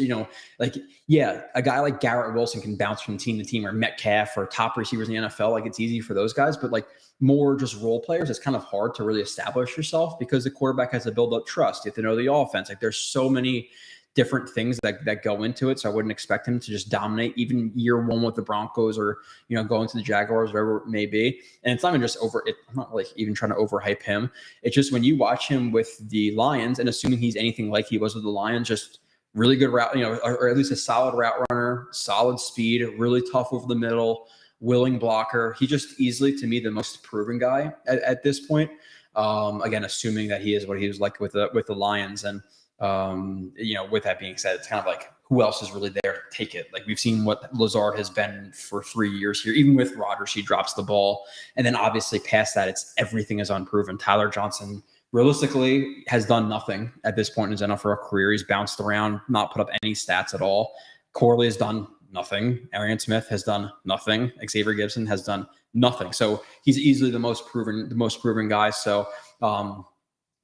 like, yeah, a guy like Garrett Wilson can bounce from team to team, or Metcalf, or top receivers in the NFL. Like, it's easy for those guys, but like more just role players, it's kind of hard to really establish yourself because the quarterback has to build up trust. You have to know the offense. Like, there's so many different things that go into it. So I wouldn't expect him to just dominate even year one with the Broncos or, going to the Jaguars, whatever it may be. And it's not even just I'm not like even trying to overhype him. It's just when you watch him with the Lions and assuming he's anything like he was with the Lions, just really good route, or at least a solid route runner, solid speed, really tough over the middle, willing blocker. He's just easily, to me, the most proven guy at this point. Again, assuming that he is what he was like with the Lions. And, with that being said, it's kind of like who else is really there to take it? Like we've seen what Lazard has been for 3 years here. Even with Rodgers, he drops the ball. And then obviously past that, everything is unproven. Tyler Johnson realistically has done nothing at this point in his NFL career. He's bounced around, not put up any stats at all. Corley has done nothing. Arian Smith has done nothing. Xavier Gibson has done nothing. So he's easily the most proven guy. So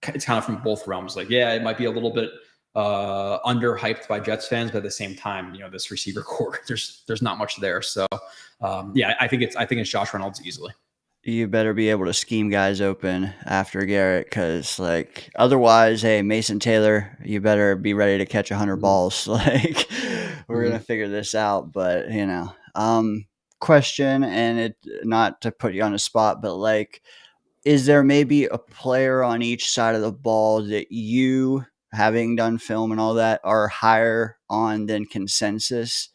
it's kind of from both realms. Like, yeah, it might be a little bit underhyped by Jets fans, but at the same time, this receiver core, there's not much there. So I think it's Josh Reynolds easily. You better be able to scheme guys open after Garrett, because otherwise, hey, Mason Taylor, you better be ready to catch 100 balls. We're gonna figure this out. But question, and it not to put you on the spot, but is there maybe a player on each side of the ball that you, having done film and all that, are higher on than consensus?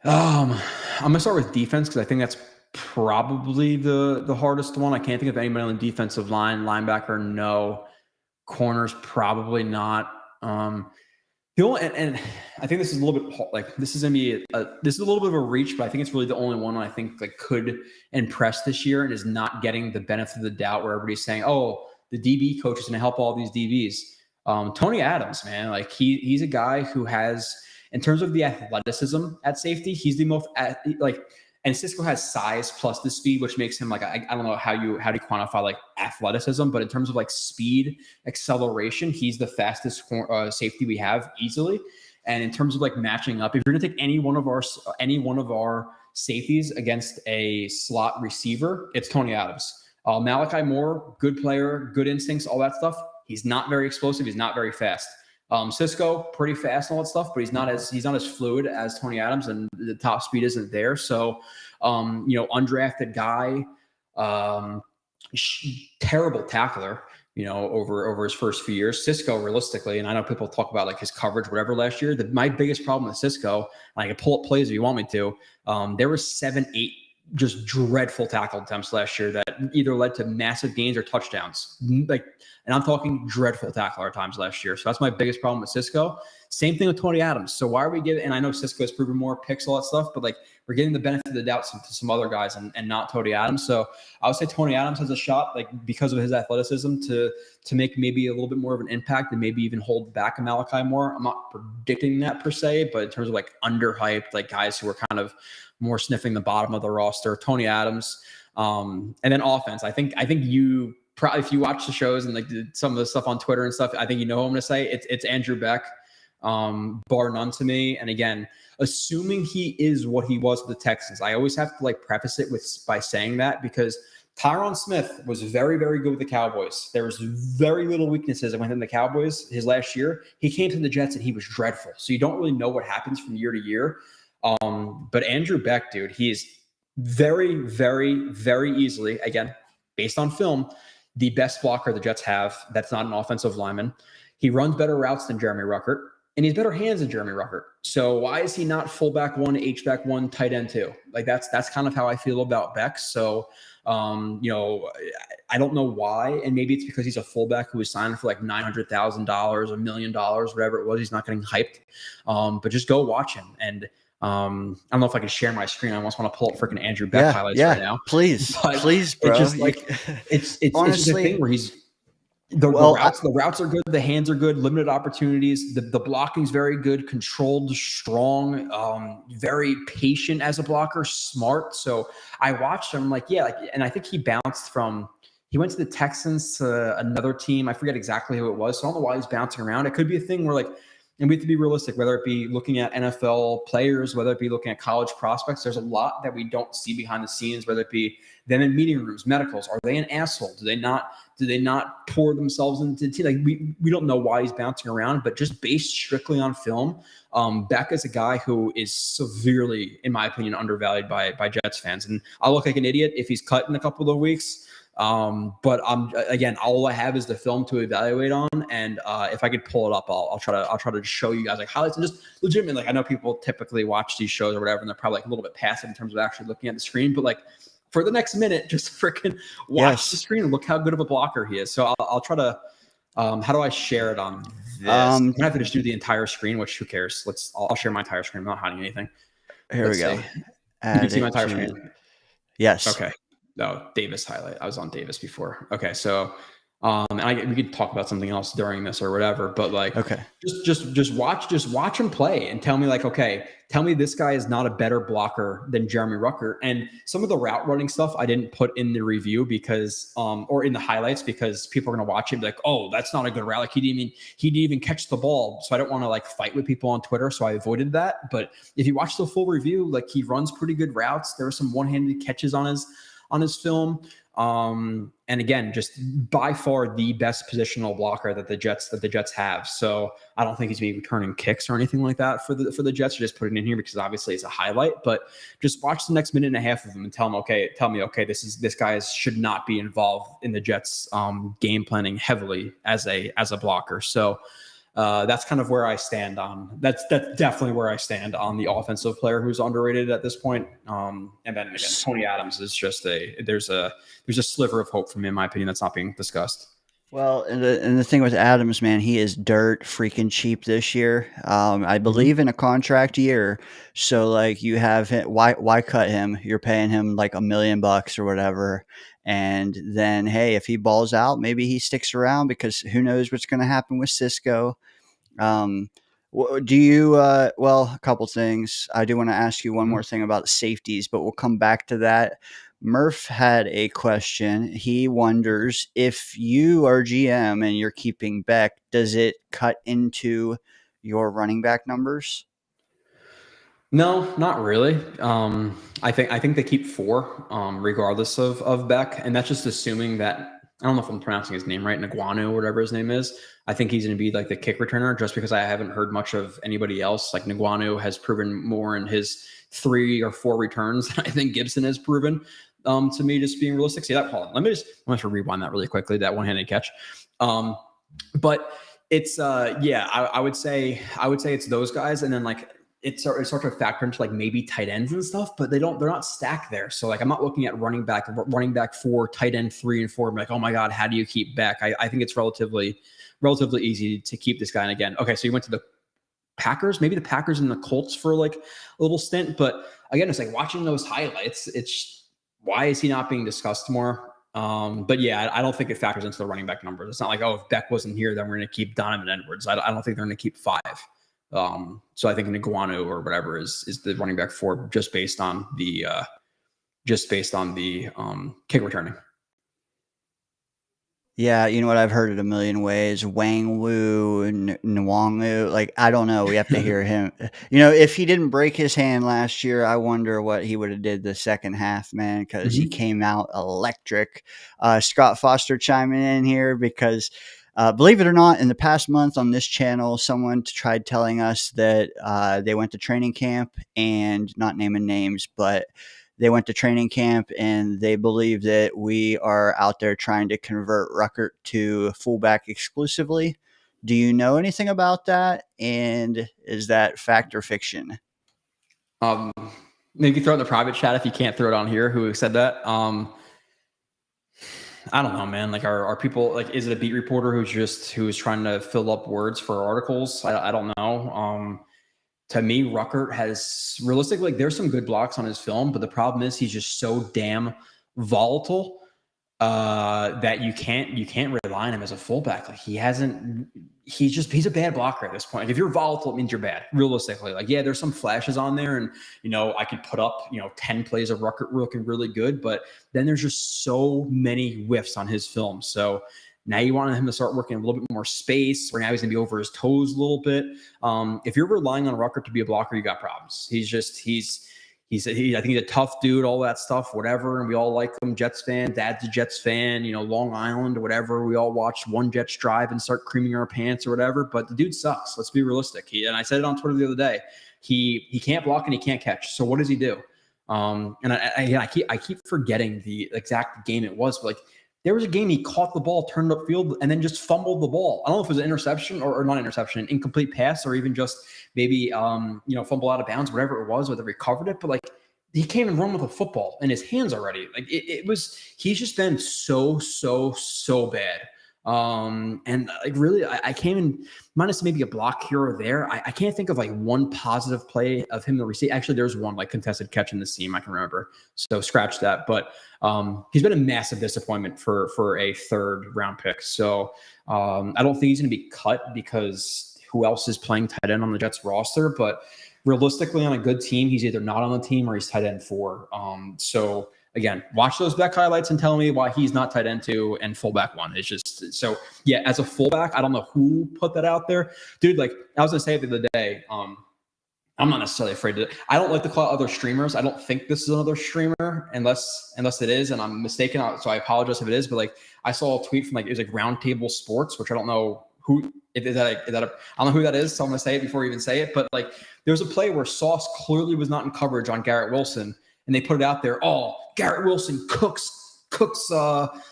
I'm gonna start with defense because I think that's probably the hardest one. I can't think of anybody on the defensive line. Linebacker, no. Corners, probably not. And I think this is a little bit this is a little bit of a reach, but I think it's really the only one I think could impress this year and is not getting the benefit of the doubt where everybody's saying, oh, the DB coach is going to help all these DBs. Tony Adams, man, he's a guy who has, in terms of the athleticism at safety, he's the most and Cisco has size plus the speed, which makes him I don't know how do you quantify athleticism, but in terms of speed, acceleration, he's the fastest safety we have easily. And in terms of matching up, if you're going to take any one of our safeties against a slot receiver, it's Tony Adams. Malachi Moore, good player, good instincts, all that stuff. He's not very explosive. He's not very fast. Cisco, pretty fast and all that stuff, but he's not as fluid as Tony Adams, and the top speed isn't there. So, undrafted guy, terrible tackler, over his first few years. Cisco, realistically, and I know people talk about his coverage, whatever last year. My biggest problem with Cisco, and I can pull up plays if you want me to. There were 7-8 just dreadful tackle attempts last year that either led to massive gains or touchdowns. And I'm talking dreadful tackler times last year. So that's my biggest problem with Cisco. Same thing with Tony Adams. So why are we giving, and I know Cisco has proven more picks, all that stuff, but we're getting the benefit of the doubt to some other guys and not Tony Adams. So I would say Tony Adams has a shot, because of his athleticism to make maybe a little bit more of an impact and maybe even hold back a Malachi Moore. I'm not predicting that per se, but in terms of underhyped, guys who are kind of more sniffing the bottom of the roster, Tony Adams. And then offense. I think you probably, if you watch the shows and some of the stuff on Twitter and stuff, I think what I'm going to say. It's Andrew Beck, bar none to me. And again, assuming he is what he was with the Texans, I always have to preface it by saying that, because Tyron Smith was very, very good with the Cowboys. There was very little weaknesses within the Cowboys his last year. He came to the Jets and he was dreadful. So you don't really know what happens from year to year. But Andrew Beck, dude, he is very, very, very easily, again, based on film, the best blocker the Jets have. That's not an offensive lineman. He runs better routes than Jeremy Ruckert, and he's better hands than Jeremy Ruckert. So why is he not fullback 1, H-back 1, tight end 2? That's kind of how I feel about Beck. So, I don't know why, and maybe it's because he's a fullback who was signed for $900,000, $1 million, whatever it was. He's not getting hyped. But just go watch him. And I don't know if I can share my screen. I almost want to pull up freaking Andrew Beck highlights right now. Please, bro. It's just it's honestly, it's just a thing where he's the routes are good, the hands are good, limited opportunities. The blocking's very good, controlled, strong, very patient as a blocker, smart. So I watched him, and I think he bounced from. He went to the Texans to another team. I forget exactly who it was. So I don't know why he's bouncing around. It could be a thing where And we have to be realistic, whether it be looking at NFL players, whether it be looking at college prospects. There's a lot that we don't see behind the scenes, whether it be them in meeting rooms, medicals. Are they an asshole? Do they not pour themselves into the team? Like we don't know why he's bouncing around, but just based strictly on film, Beck is a guy who is severely, in my opinion, undervalued by Jets fans. And I'll look like an idiot if he's cut in a couple of weeks. But again, all I have is the film to evaluate on, and if I could pull it up, I'll try to show you guys like highlights and just legitimately. Like I know people typically watch these shows or whatever, and they're probably like a little bit passive in terms of actually looking at the screen, but like for the next minute, just freaking watch the screen and look how good of a blocker he is. So I'll try to. How do I share it on this? I'm gonna have to just do the entire screen, which who cares? I'll share my entire screen. I'm not hiding anything. Here we go. You can see my entire screen. Yes. Okay. No, Davis highlight. I was on Davis before. Okay, so we could talk about something else during this or whatever, but like, okay, just watch him play and tell me like, okay, tell me this guy is not a better blocker than Jeremy Ruckert. And some of the route running stuff I didn't put in the review because, or in the highlights because people are gonna watch it and be like, oh, that's not a good route. Like he didn't even catch the ball. So I don't want to like fight with people on Twitter, so I avoided that. But if you watch the full review, like he runs pretty good routes. There were some one-handed catches on his film. And again, just by far the best positional blocker that the Jets have. So I don't think he's going to be returning kicks or anything like that for the Jets. You're just putting it in here because obviously it's a highlight, but just watch the next minute and a half of him and tell me, okay, this guy should not be involved in the Jets game planning heavily as a blocker. So that's kind of where I stand on. That's definitely where I stand on the offensive player who's underrated at this point. And then again, Tony Adams is just there's a sliver of hope for me in my opinion that's not being discussed. Well, and the thing with Adams, man, he is dirt freaking cheap this year. I believe in a contract year, so like you have him, why cut him? You're paying him like $1 million or whatever. And then, hey, if he balls out, maybe he sticks around because who knows what's going to happen with Cisco. Do you, well, a couple things. I do want to ask you one more thing about safeties, but we'll come back to that. Murph had a question. He wonders if you are GM and you're keeping Beck, does it cut into your running back numbers? No, not really. I think they keep 4, regardless of Beck, and that's just assuming that I don't know if I'm pronouncing his name right, Nguanu or whatever his name is. I think he's going to be like the kick returner, just because I haven't heard much of anybody else. Like Nguanu has proven more in his 3 or 4 returns than I think Gibson has proven. To me, just being realistic. See that? Hold on. Let me just rewind that really quickly. That one-handed catch. But it's I would say it's those guys, and then like. It starts to factor into like maybe tight ends and stuff, but they're not stacked there. So like I'm not looking at running back 4, tight end 3 and 4. I'm like, oh my God, how do you keep Beck? I think it's relatively easy to keep this guy. And again, okay, so you went to the Packers, maybe the Packers and the Colts for like a little stint, but again, it's like watching those highlights. It's why is he not being discussed more? But yeah, I don't think it factors into the running back numbers. It's not like, oh, if Beck wasn't here, then we're going to keep Donovan Edwards. I don't think they're going to keep 5. So I think Nguanu or whatever is the running back 4 just based on the kick returning. Yeah, you know what? I've heard it a million ways. Wang Wu and Nwangu. Like, I don't know. We have to hear him. You know, if he didn't break his hand last year, I wonder what he would have did the second half, man, because he came out electric. Scott Foster chiming in here because believe it or not, in the past month on this channel, someone tried telling us that they went to training camp and not naming names, but they went to training camp and they believe that we are out there trying to convert Ruckert to fullback exclusively. Do you know anything about that? And is that fact or fiction? Maybe throw it in the private chat if you can't throw it on here. Who said that? I don't know, man. Like, are people like? Is it a beat reporter who's trying to fill up words for articles? I don't know. To me, Ruckert has realistically, like, there's some good blocks on his film, but the problem is he's just so damn volatile that you can't rely on him as a fullback. Like he's a bad blocker at this point. Like, if you're volatile, it means you're bad. Realistically, like, yeah, there's some flashes on there, and I could put up 10 plays of Ruckert looking really good, but then there's just so many whiffs on his film. So Now you want him to start working a little bit more space, or now he's going to be over his toes a little bit. If you're relying on Rucker to be a blocker, you got problems. I think he's a tough dude, all that stuff, whatever. And we all like him. Jets fan, dad's a Jets fan, Long Island or whatever. We all watched one Jets drive and start creaming our pants or whatever. But the dude sucks. Let's be realistic. And I said it on Twitter the other day. He can't block and he can't catch. So what does he do? And I keep forgetting the exact game it was, but there was a game he caught the ball, turned upfield, and then just fumbled the ball. I don't know if it was an interception or not interception, an incomplete pass, or even just maybe fumble out of bounds, whatever it was, whether he recovered it. But he came and run with a football in his hands already. He's just been so bad. Really, I can't even, minus maybe a block here or there. I can't think of one positive play of him to receive. Actually, there's one contested catch in the seam I can remember. So scratch that. But he's been a massive disappointment for a third round pick. So I don't think he's going to be cut because who else is playing tight end on the Jets roster? But realistically, on a good team, he's either not on the team or he's tight end 4. So again, watch those back highlights and tell me why he's not tight end 2 and fullback 1. It's just so, yeah, as a fullback, I don't know who put that out there. Dude, I was going to say it the other day, I'm not necessarily afraid to. I don't like to call out other streamers. I don't think this is another streamer unless it is, and I'm mistaken. So I apologize if it is. But I saw a tweet from it was Roundtable Sports, which I don't know who. I don't know who that is. So I'm gonna say it before we even say it. But there was a play where Sauce clearly was not in coverage on Garrett Wilson, and they put it out there. Oh, Garrett Wilson cooks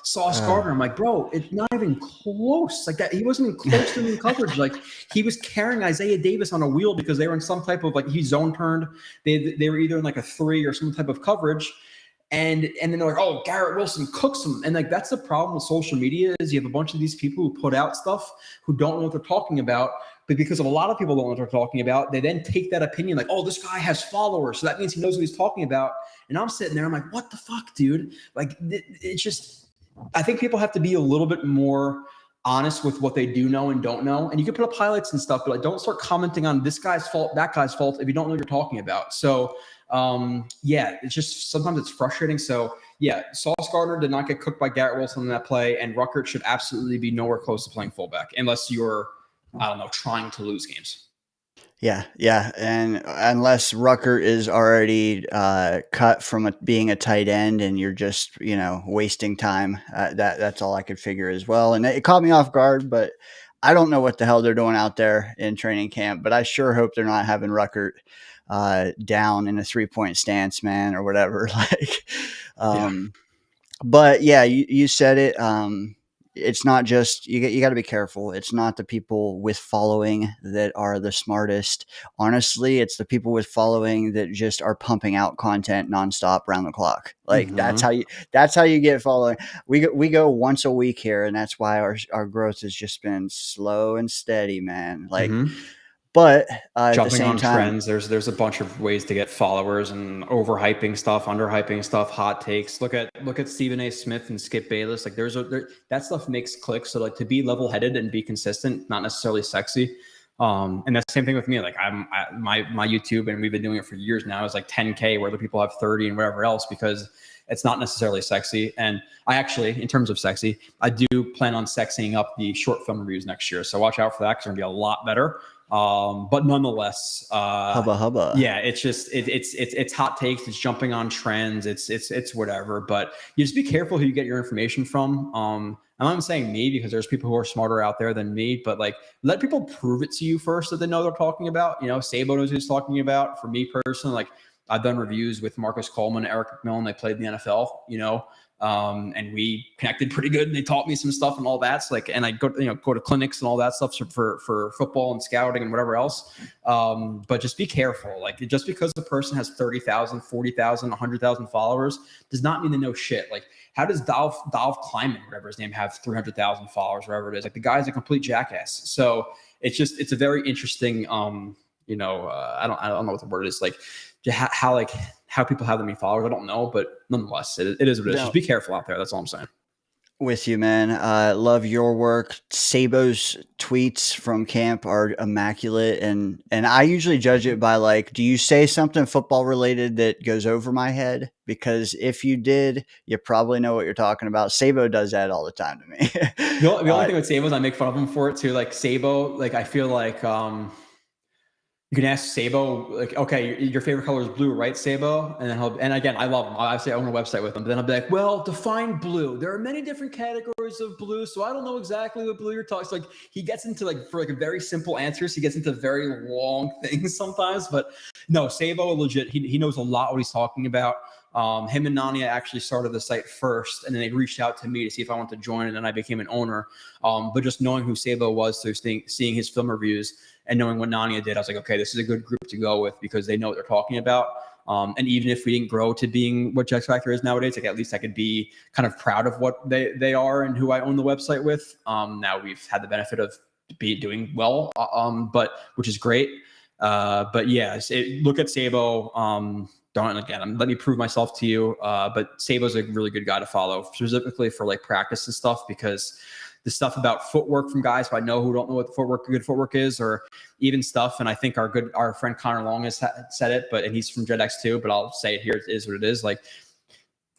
Sauce Gardner. I'm like, bro, it's not even close. That he wasn't even close to the coverage. He was carrying Isaiah Davis on a wheel because they were in some type of he zone turned. They were either in a 3 or some type of coverage. And then they're oh, Garrett Wilson cooks them. And that's the problem with social media is you have a bunch of these people who put out stuff who don't know what they're talking about. But because of a lot of people don't know what they're talking about, they then take that opinion oh, this guy has followers, so that means he knows what he's talking about. And I'm sitting there, I'm like, what the fuck, dude? It's just, I think people have to be a little bit more honest with what they do know and don't know. And you can put up highlights and stuff, but don't start commenting on this guy's fault, that guy's fault, if you don't know what you're talking about. So, it's just, sometimes it's frustrating. So, yeah, Sauce Gardner did not get cooked by Garrett Wilson in that play, and Ruckert should absolutely be nowhere close to playing fullback unless you're, I don't know, trying to lose games. Yeah. And unless Rucker is already cut from being a tight end and you're just, wasting time, that's all I could figure as well. And it caught me off guard, but I don't know what the hell they're doing out there in training camp, but I sure hope they're not having Rucker down in a 3-point stance, man, or whatever. But yeah, you said it. It's not just you got to be careful. It's not the people with following that are the smartest. Honestly, it's the people with following that just are pumping out content nonstop around the clock. That's how you get following. We go once a week here, and that's why our growth has just been slow and steady, man. But jumping at the same on time, trends, there's a bunch of ways to get followers and overhyping stuff, underhyping stuff, hot takes. Look at Stephen A. Smith and Skip Bayless. That stuff makes clicks. So to be level headed and be consistent, not necessarily sexy. And that's the same thing with me. My YouTube, and we've been doing it for years now, is 10K, where other people have 30 and whatever else, because it's not necessarily sexy. And I actually, in terms of sexy, I do plan on sexing up the short film reviews next year. So watch out for that, because they're gonna be a lot better. But nonetheless, hubba. Yeah, it's just it's hot takes, it's jumping on trends, it's whatever. But you just be careful who you get your information from. I'm not saying me, because there's people who are smarter out there than me, but let people prove it to you first that they know they're talking about. Sabo knows who he's talking about. For me personally, I've done reviews with Marcus Coleman, Eric McMillan. They played in the NFL, and we connected pretty good, and they taught me some stuff and all that. So and I go to clinics and all that stuff for football and scouting and whatever else. But just be careful. Just because the person has 30,000, 40,000, 100,000 followers does not mean they know shit. How does Dolph Kleiman, whatever his name, have 300,000 followers, whatever it is? The guy's a complete jackass. So it's a very interesting, I don't know what the word is, how people have them many followers. I don't know, but nonetheless, it is what it is. Just be careful out there. That's all I'm saying. With you, man. Love your work. Sabo's tweets from camp are immaculate, and I usually judge it by like, do you say something football related that goes over my head? Because if you did, you probably know what you're talking about. Sabo does that all the time to me. The only thing with Sabo is I make fun of him for it too. Like Sabo, like I feel like you can ask Sabo, like, okay, your favorite color is blue, right, Sabo? And then and again, I love him. I say I own a website with him, but then I'll be like, well, define blue. There are many different categories of blue, so I don't know exactly what blue you're talking. So like he gets into like for like a very simple answers, he gets into very long things sometimes. But no, Sabo legit, he knows a lot what he's talking about. Him and Nania actually started the site first, and then they reached out to me to see if I wanted to join, and then I became an owner. But just knowing who Sabo was, so seeing his film reviews and knowing what Nania did, I was like, okay, this is a good group to go with because they know what they're talking about. And even if we didn't grow to being what XFactor is nowadays, like at least I could be kind of proud of what they are and who I own the website with. Now we've had the benefit of doing well, but which is great. But yeah, look at Sabo. Let me prove myself to you. But Sabo's a really good guy to follow, specifically for like practice and stuff, because the stuff about footwork from guys who I know who don't know what good footwork is, or even stuff. And I think our friend Connor Long has said it, and he's from JetX too, but I'll say it here. It is what it is. Like,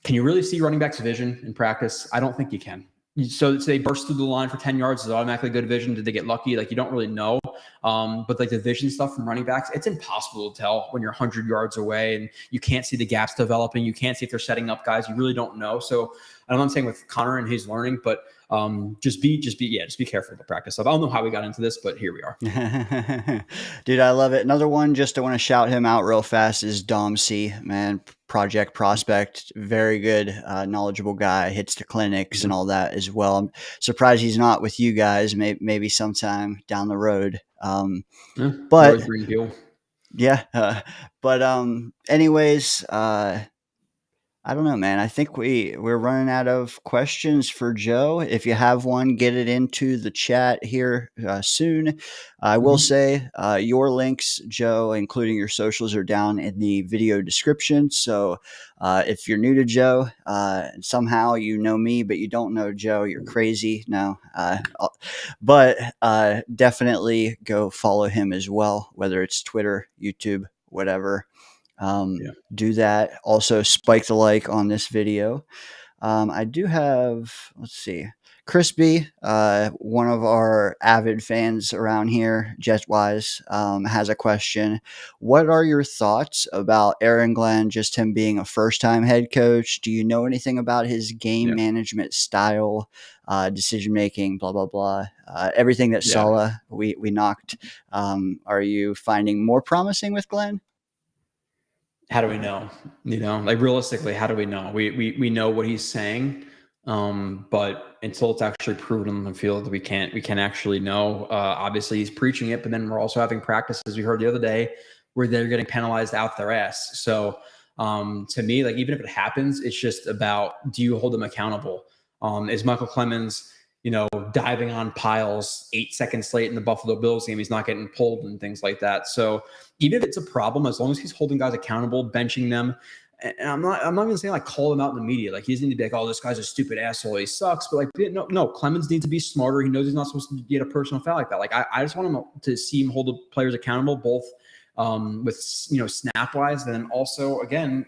can you really see running backs vision in practice? I don't think you can. So they burst through the line for 10 yards is automatically good vision. Did they get lucky? Like, you don't really know. But like the vision stuff from running backs, it's impossible to tell when you're 100 yards away and you can't see the gaps developing. You can't see if they're setting up guys. You really don't know. So I don't know what I'm saying with Connor and his learning, but just be careful with the practice stuff. I don't know how we got into this, but here we are. Dude, I love it. Another one, just I want to shout him out real fast, is Dom C, man. Project Prospect, very good, knowledgeable guy, hits the clinics and all that as well. I'm surprised he's not with you guys, maybe sometime down the road. But yeah, anyways, I don't know, man. I think we're running out of questions for Joe. If you have one, get it into the chat here soon. I will say your links, Joe, including your socials, are down in the video description. So if you're new to Joe, somehow you know me, but you don't know Joe, you're crazy. No, but definitely go follow him as well, whether it's Twitter, YouTube, whatever. Do that. Also spike the like on this video. I do have, let's see, Crispy, one of our avid fans around here, JetWise, has a question. What are your thoughts about Aaron Glenn, just him being a first-time head coach? Do you know anything about his game management style, decision-making, blah, blah, blah? Everything that Sala, we knocked. Are you finding more promising with Glenn? How do we know? Like realistically, how do we know? We know what he's saying, but until it's actually proven on the field, we can't actually know. Obviously, he's preaching it, but then we're also having practice, as we heard the other day, where they're getting penalized out their ass. So to me, like even if it happens, it's just about, do you hold them accountable? Is Michael Clemens, diving on piles 8 seconds late in the Buffalo Bills game, he's not getting pulled and things like that. So even if it's a problem, as long as he's holding guys accountable, benching them, and I'm not even saying like call him out in the media. Like he doesn't need to be like, oh, this guy's a stupid asshole, he sucks. But like, no, Clemens needs to be smarter. He knows he's not supposed to get a personal foul like that. Like I just want him to see him hold the players accountable, both with snap wise, and then also again,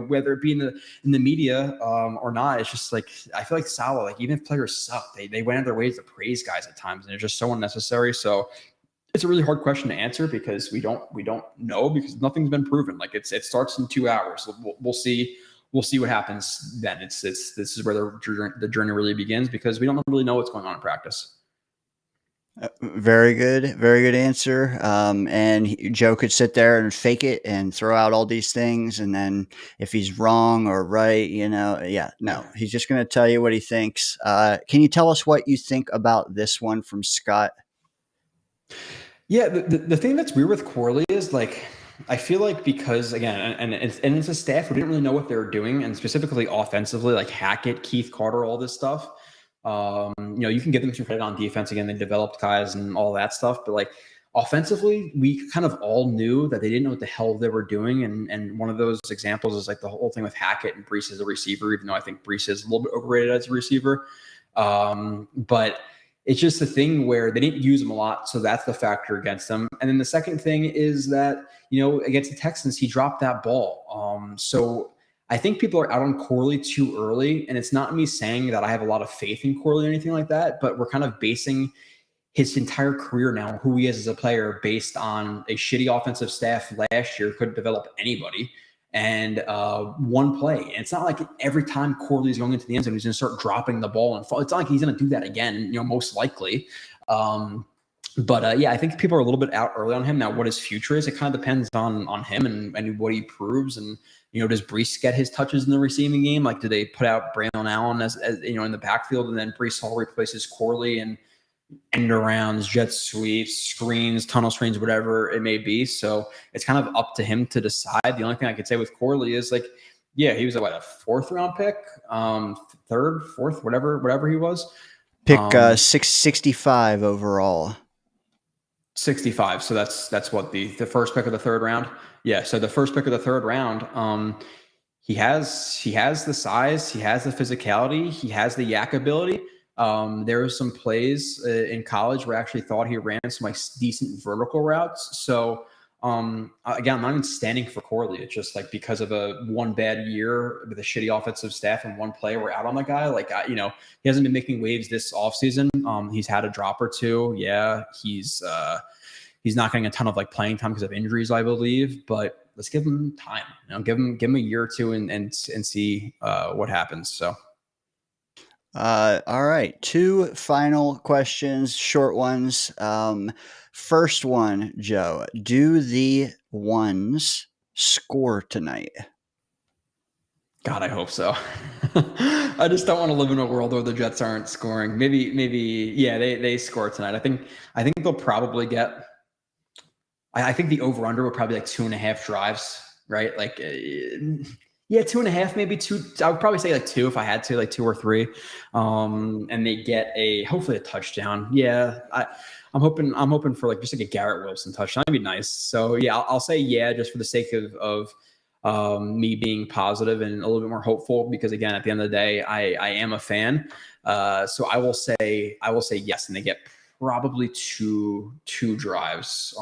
whether it be in the media or not, it's just like I feel like Salah, like even if players suck, they went out of their ways to praise guys at times, and it's just so unnecessary. So it's a really hard question to answer because we don't know, because nothing's been proven. Like it starts in 2 hours. So we'll see what happens then. This is where the journey really begins, because we don't really know what's going on in practice. Very good answer. And Joe could sit there and fake it and throw out all these things, and then if he's wrong or right, he's just going to tell you what he thinks. Can you tell us what you think about this one from Scott? Yeah, the thing that's weird with Corley is like, I feel like because again, and it's a staff who didn't really know what they were doing, and specifically offensively, like Hackett, Keith Carter, all this stuff. You can give them some credit on defense. Again, they developed guys and all that stuff, but like offensively, we kind of all knew that they didn't know what the hell they were doing. And one of those examples is like the whole thing with Hackett and Brees as a receiver, even though I think Brees is a little bit overrated as a receiver. But it's just a thing where they didn't use him a lot. So that's the factor against them. And then the second thing is that, against the Texans, he dropped that ball. So I think people are out on Corley too early. And it's not me saying that I have a lot of faith in Corley or anything like that, but we're kind of basing his entire career now, who he is as a player, based on a shitty offensive staff last year, couldn't develop anybody, and one play. And it's not like every time Corley's going into the end zone, he's going to start dropping the ball and fall. It's not like he's going to do that again, most likely. But I think people are a little bit out early on him. Now, what his future is, it kind of depends on him and what he proves. And, does Brees get his touches in the receiving game? Like, do they put out Braylon Allen as in the backfield, and then Brees Hall replaces Corley and end arounds, jet sweeps, screens, tunnel screens, whatever it may be. So it's kind of up to him to decide. The only thing I could say with Corley is he was a fourth round pick, third, fourth, whatever he was. Pick 665 overall. 65. So that's what the first pick of the third round. Yeah. So the first pick of the third round, he has the size, he has the physicality, he has the yak ability. There were some plays in college where I actually thought he ran some decent vertical routes. So again, I'm not even standing for Corley. It's just because of one bad year with a shitty offensive staff and one play we're out on the guy. He hasn't been making waves this offseason. He's had a drop or two. Yeah, he's not getting a ton of playing time because of injuries, I believe. But let's give him time. Give him a year or two and see what happens. So. All right. 2 final questions, short ones. First one, Joe, do the ones score tonight? God, I hope so. I just don't want to live in a world where the Jets aren't scoring. Maybe, yeah, they score tonight. I think they'll probably get, I think the over under would probably 2.5 drives, right? Yeah, 2.5, maybe 2. I would probably say 2 if I had to, 2 or 3. And they get hopefully a touchdown. Yeah, I'm hoping for just a Garrett Wilson touchdown. That'd be nice. So yeah, I'll say yeah, just for the sake of me being positive and a little bit more hopeful, because again, at the end of the day, I am a fan. So I will say yes, and they get probably two drives.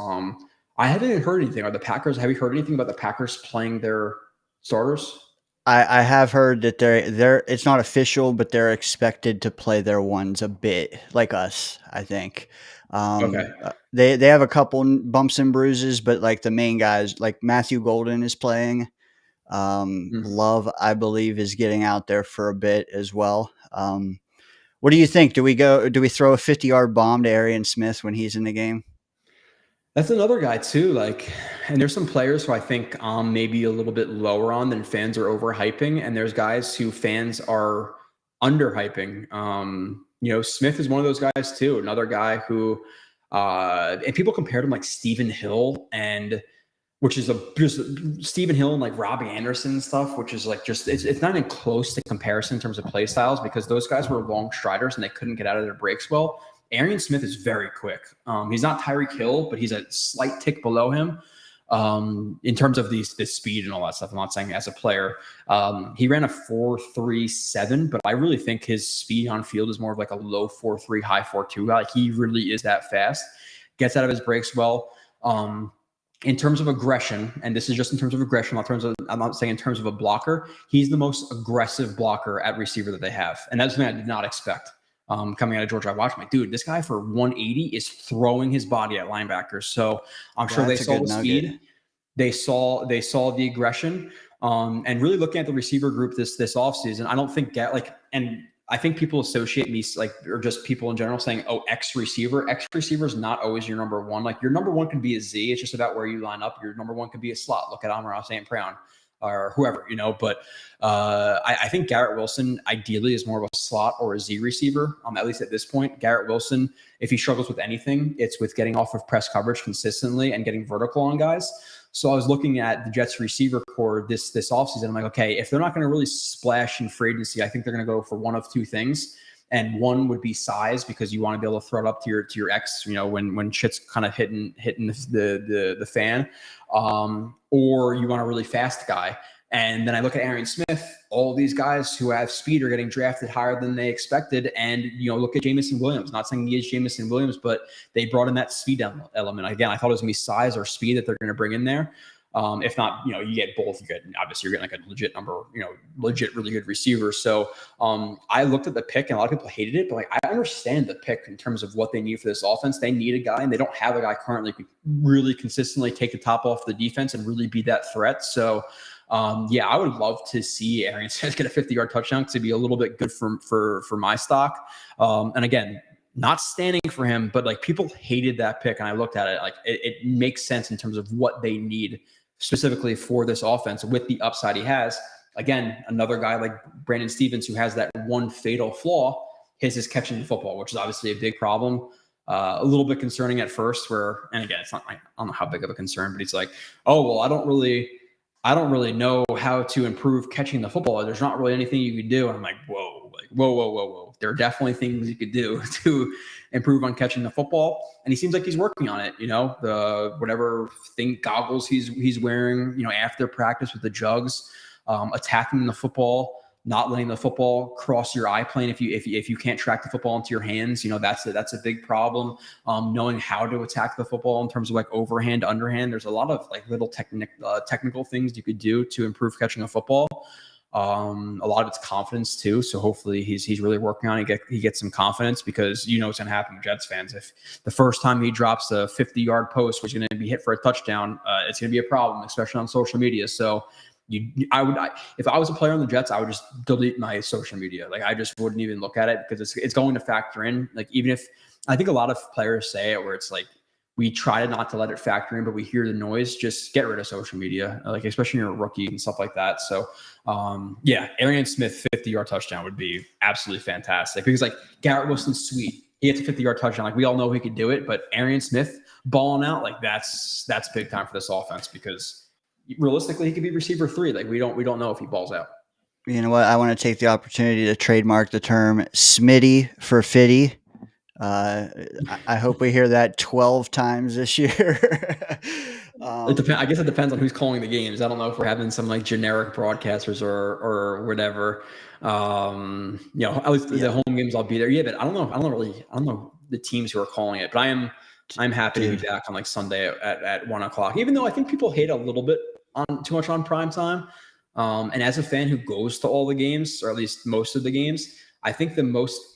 I haven't even heard anything. Have you heard anything about the Packers playing their starters? I have heard that they're it's not official, but they're expected to play their ones a bit like us, I think. Okay. They have a couple bumps and bruises, but the main guys, Matthew Golden is playing. Love, I believe, is getting out there for a bit as well. What do you think? Do we throw a 50-yard bomb to Arian Smith when he's in the game? That's another guy too. And there's some players who I think maybe a little bit lower on than fans are overhyping, and there's guys who fans are underhyping. Smith is one of those guys too. Another guy who, and people compared him Stephen Hill, and which is just Stephen Hill and Robbie Anderson stuff, which is it's not even close to comparison in terms of play styles, because those guys were long striders and they couldn't get out of their breaks well. Arian Smith is very quick. He's not Tyreek Hill, but he's a slight tick below him in terms of this speed and all that stuff. I'm not saying as a player. He ran a 4.37, but I really think his speed on field is more of a low 4.3, high 4.2 guy. He really is that fast. Gets out of his breaks well. In terms of aggression, and this is just in terms of aggression, I'm not saying in terms of a blocker, he's the most aggressive blocker at receiver that they have. And that's something I did not expect. Coming out of Georgia, I watched dude, this guy for 180 is throwing his body at linebackers. So I'm sure they saw the speed. They saw the aggression, and really looking at the receiver group this offseason. I don't think and I think people associate me or just people in general saying, oh, X receiver is not always your number one. Your number one can be a Z. It's just about where you line up. Your number one could be a slot. Look at Amon-Ra St. Brown. Or whoever, but I think Garrett Wilson ideally is more of a slot or a Z receiver, at least at this point. Garrett Wilson, if he struggles with anything, it's with getting off of press coverage consistently and getting vertical on guys. So I was looking at the Jets receiver core this offseason. I'm okay, if they're not going to really splash in free agency, I think they're going to go for one of two things. And one would be size, because you want to be able to throw it up to your X, when shit's kind of hitting the fan, or you want a really fast guy. And then I look at Arian Smith, all these guys who have speed are getting drafted higher than they expected. And, look at Jamison Williams. Not saying he is Jamison Williams, but they brought in that speed element. Again, I thought it was going to be size or speed that they're going to bring in there. If not, you get both. Obviously you're getting like a legit number, legit really good receiver. So I looked at the pick, and a lot of people hated it, but like I understand the pick in terms of what they need for this offense. They need a guy, and they don't have a guy currently who could really consistently take the top off the defense and really be that threat. So I would love to see Arian Smith get a 50-yard touchdown, because it'd be a little bit good for my stock. And again, not standing for him, but like people hated that pick, and I looked at it like it makes sense in terms of what they need specifically for this offense with the upside he has. Again, another guy like Brandon Stevens, who has that one fatal flaw, his is catching the football, which is obviously a big problem. A little bit concerning at first, and again, it's not like, I don't know how big of a concern, but he's like, oh, well, I don't really know how to improve catching the football. There's not really anything you could do. And I'm like, whoa. There are definitely things you could do to improve on catching the football. And he seems like he's working on it, the whatever thing goggles he's wearing, after practice with the jugs, attacking the football, not letting the football cross your eye plane if you can't track the football into your hands. That's a big problem. Knowing how to attack the football in terms of like overhand, underhand. There's a lot of like little technical things you could do to improve catching a football. A lot of it's confidence too. So hopefully he's really working on it. He gets some confidence, because what's going to happen with Jets fans. If the first time he drops a 50-yard post was going to be hit for a touchdown, it's going to be a problem, especially on social media. So if I was a player on the Jets, I would just delete my social media. Like I just wouldn't even look at it, because it's going to factor in. Like even if I think a lot of players say it where it's like, we try not to let it factor in, but we hear the noise. Just get rid of social media, like especially when you're a rookie and stuff like that. So, Arian Smith 50-yard touchdown would be absolutely fantastic, because like Garrett Wilson's sweet. He hits a 50-yard touchdown. Like we all know he could do it, but Arian Smith balling out, like that's big time for this offense, because realistically he could be receiver 3. Like we don't know if he balls out. You know what? I want to take the opportunity to trademark the term Smitty for Fitty. I hope we hear that 12 times this year. It depends. I guess it depends on who's calling the games. I don't know if we're having some like generic broadcasters or whatever. At least the home games I'll be there. Yeah, but I don't know the teams who are calling it. But I'm happy to be back on like Sunday at 1:00. Even though I think people hate a little bit too much on prime time. And as a fan who goes to all the games, or at least most of the games, I think the most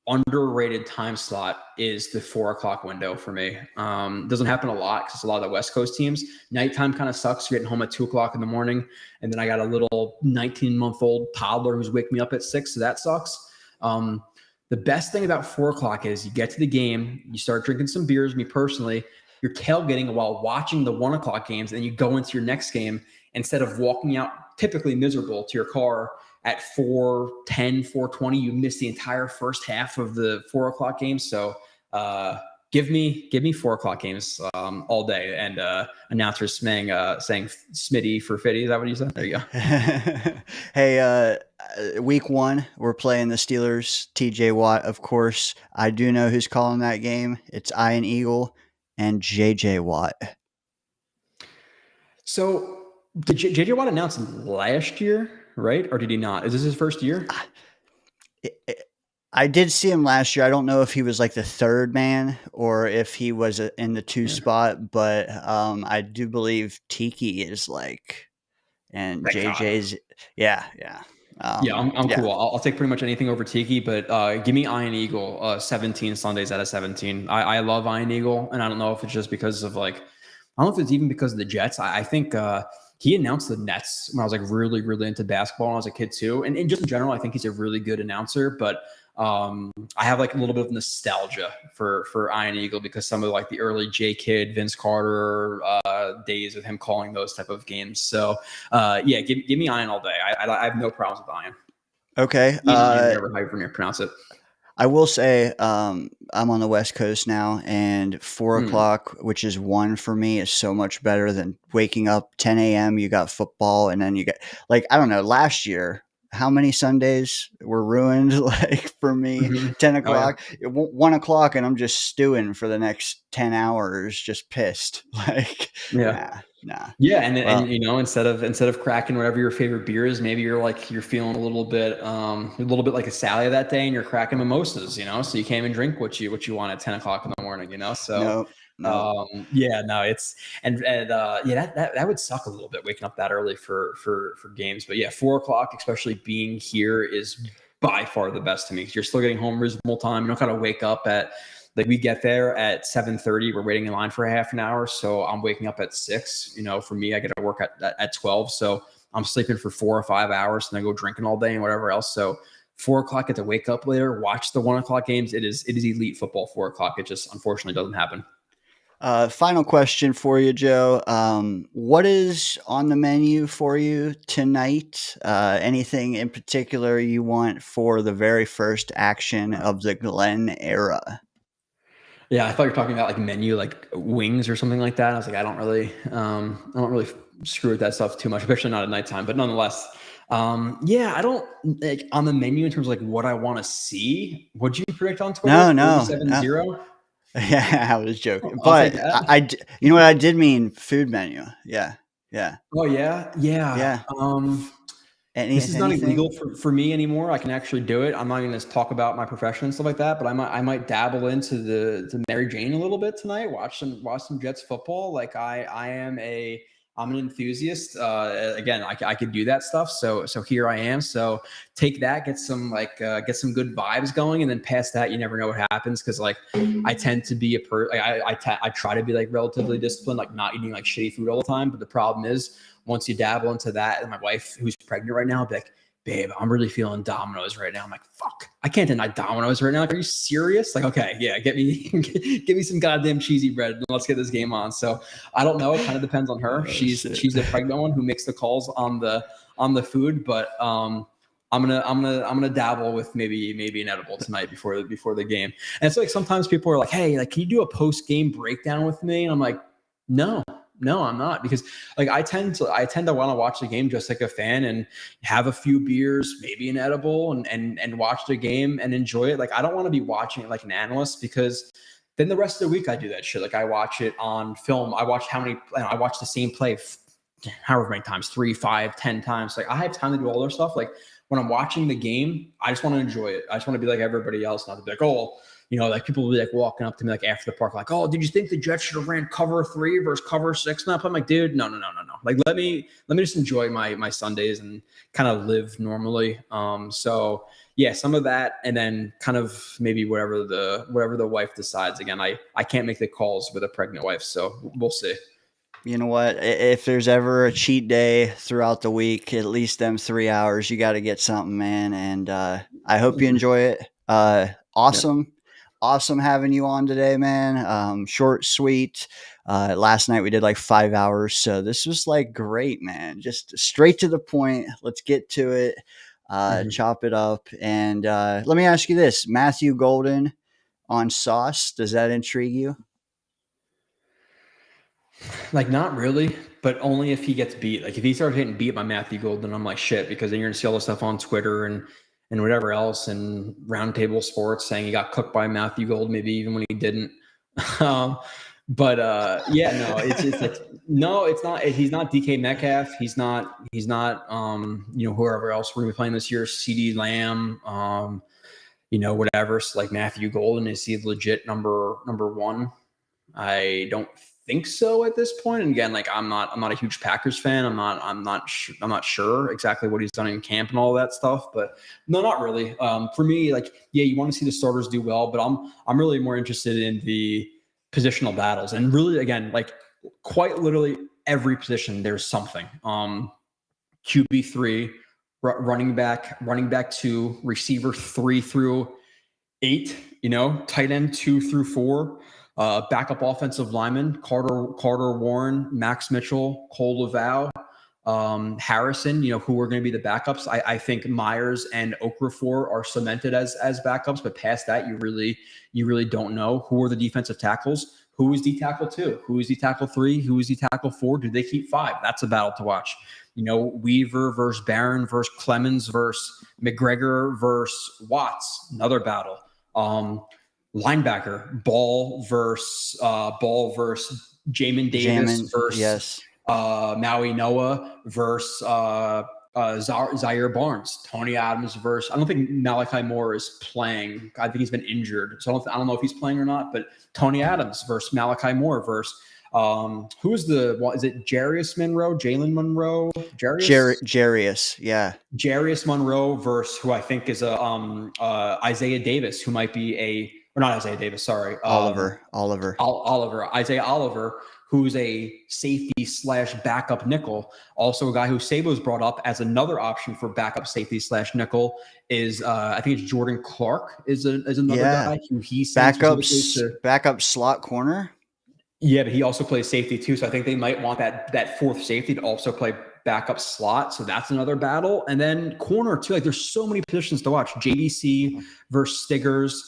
underrated time slot is the 4:00 window for me. Doesn't happen a lot, because a lot of the West Coast teams, nighttime kind of sucks. You're getting home at 2:00 in the morning. And then I got a little 19-month-old toddler who's waking me up at 6. So that sucks. The best thing about 4:00 is you get to the game, you start drinking some beers. Me personally, you're tailgating while watching the 1:00 games, and you go into your next game instead of walking out typically miserable to your car at 4:10, 4:20. You miss the entire first half of the 4:00 games. So give me 4:00 games all day. And announcers saying Smitty for Fitty. Is that what you said? There you go. Hey, week 1, we're playing the Steelers. TJ Watt, of course. I do know who's calling that game. It's Ian Eagle and JJ Watt. So did JJ Watt announce last year? Right? Or did he not? Is this his first year? I did see him last year. I don't know if he was like the third man or if he was in the 2 spot, but I do believe Tiki is like, and JJ's, yeah. I'm cool. I'll take pretty much anything over Tiki, but give me Ian Eagle 17 Sundays out of 17. I love Ian Eagle, and I don't know if it's just because of like, I don't know if it's even because of the Jets. I think he announced the Nets when I was like really, really into basketball when I was a kid too. And just in general, I think he's a really good announcer, but I have like a little bit of nostalgia for Ian Eagle, because some of like the early J Kidd, Vince Carter days with him calling those type of games. So give me Ian all day. I have no problems with Ian. Okay. However you pronounce it. I will say I'm on the West Coast now, and 4:00, which is 1 for me, is so much better than waking up 10 a.m. You got football, and then you get like, I don't know, last year, how many Sundays were ruined? Like for me, 10 Oh, yeah. o'clock, 1 o'clock, and I'm just stewing for the next 10 hours, just pissed. Like, Yeah. nah. Yeah, and Well, you know, instead of cracking whatever your favorite beer is, maybe you're feeling a little bit like a Sally that day, and you're cracking mimosas, you know, so you can't even drink what you want at 10 o'clock in the morning, you know. So no. yeah, no, it's yeah, that would suck a little bit waking up that early for games. But yeah, 4 o'clock, especially being here, is by far the best to me because you're still getting home reasonable time. You don't gotta wake up at like we get there at 7:30. We're waiting in line for a half an hour. So I'm waking up at 6. You know, for me, I get to work at 12. So I'm sleeping for 4 or 5 hours and I go drinking all day and whatever else. So 4 o'clock, get to wake up later, watch the 1 o'clock games. It is elite football, 4 o'clock. It just unfortunately doesn't happen. Final question for you, Joe. What is on the menu for you tonight? Anything in particular you want for the very first action of the Glenn era? Yeah, I thought you were talking about like menu, like wings or something like that. I was like, I don't really screw with that stuff too much, especially not at nighttime. But nonetheless, yeah, I don't like on the menu in terms of like what I want to see. What'd you predict on Twitter? No. 47-0? Yeah, I was joking, I'll take but that. you know what, I did mean food menu. Yeah. Oh yeah, yeah. Yeah. This is not Anything? illegal for me anymore. I can actually do it. I'm not going to talk about my profession and stuff like that, but I might dabble into the Mary Jane a little bit tonight. Watch some Jets football. Like I'm an enthusiast. Again, I could do that stuff. So here I am. So take that, get some good vibes going, and then past that, you never know what happens because like I tend to be I try to be like relatively disciplined, like not eating like shitty food all the time. But the problem is once you dabble into that, and my wife who's pregnant right now will be like, babe, I'm really feeling Domino's right now. I'm like, fuck, I can't deny Domino's right now. Like, are you serious? Like, okay, yeah, get me some goddamn cheesy bread and let's get this game on. So I don't know. It kind of depends on her. She's the pregnant one who makes the calls on the food, but I'm gonna dabble with maybe an edible tonight before the game. And it's like sometimes people are like, hey, like, can you do a post game breakdown with me? And I'm like, no, I'm not, because like I tend to want to watch the game just like a fan and have a few beers, maybe an edible, and watch the game and enjoy it. Like I don't want to be watching it like an analyst because then the rest of the week I do that shit. Like I watch it on film. I watch the same play however many times, 3, 5, 10 times. Like I have time to do all their stuff. Like when I'm watching the game, I just want to enjoy it. I just want to be like everybody else, not to be like, oh, you know, like people will be like walking up to me like after the park, like, oh, did you think the Jets should have ran cover 3 versus cover 6? And I'm like, dude, no. Like, let me just enjoy my Sundays and kind of live normally. So yeah, some of that, and then kind of maybe whatever the wife decides. Again, I can't make the calls with a pregnant wife, so we'll see. You know what? If there's ever a cheat day throughout the week, at least them 3 hours, you got to get something, man. And I hope you enjoy it. Awesome having you on today, man. Short, sweet. Last night we did like 5 hours, so this was like great, man. Just straight to the point. Let's get to it. Chop it up. And let me ask you this: Matthew Golden on Sauce. Does that intrigue you? Like not really, but only if he gets beat. Like if he starts getting beat by Matthew Golden, I'm like shit, because then you're gonna see all this stuff on Twitter and whatever else and Roundtable Sports saying he got cooked by Matthew Gold, maybe even when he didn't. But yeah, no, it's like no, it's not. He's not DK Metcalf. He's not. You know, whoever else we're gonna be playing this year, CD Lamb. You know, whatever. So like Matthew Golden, is he legit number one? I don't think so at this point. And again, like I'm not a huge Packers fan. I'm not sure exactly what he's done in camp and all that stuff, but no, not really. For me, like, yeah, you want to see the starters do well, but I'm really more interested in the positional battles. And really, again, like quite literally every position, there's something. QB3, running back 2, receiver 3 through 8, you know, tight end 2 through 4, backup offensive lineman, Carter Warren, Max Mitchell, Cole Laval, Harrison, you know, who are going to be the backups. I think Myers and Okafor are cemented as backups, but past that, you really don't know. Who are the defensive tackles? Who is D tackle 2? Who is D tackle 3? Who is D tackle 4? Do they keep 5? That's a battle to watch. Weaver versus Barron versus Clemens versus McGregor versus Watts, another battle. Linebacker, Ball versus Jamin Davis versus yes. Maui Noah versus Zaire Barnes, Tony Adams versus. I don't think Malachi Moore is playing. I think he's been injured, so I don't know if he's playing or not. But Tony Adams versus Malachi Moore versus who's is it Jarius Monroe, Jalen Monroe, Jarius, yeah. Jarius Monroe versus who I think is Isaiah Davis, who might be or not Isaiah Davis, sorry. Oliver. Isaiah Oliver, who's a safety / backup nickel. Also a guy who Sabo's brought up as another option for backup safety / nickel is I think it's Jordan Clark is another guy who he backup slot corner. Yeah, but he also plays safety too. So I think they might want that fourth safety to also play backup slot. So that's another battle. And then corner too. Like there's so many positions to watch. JDC versus Stiggers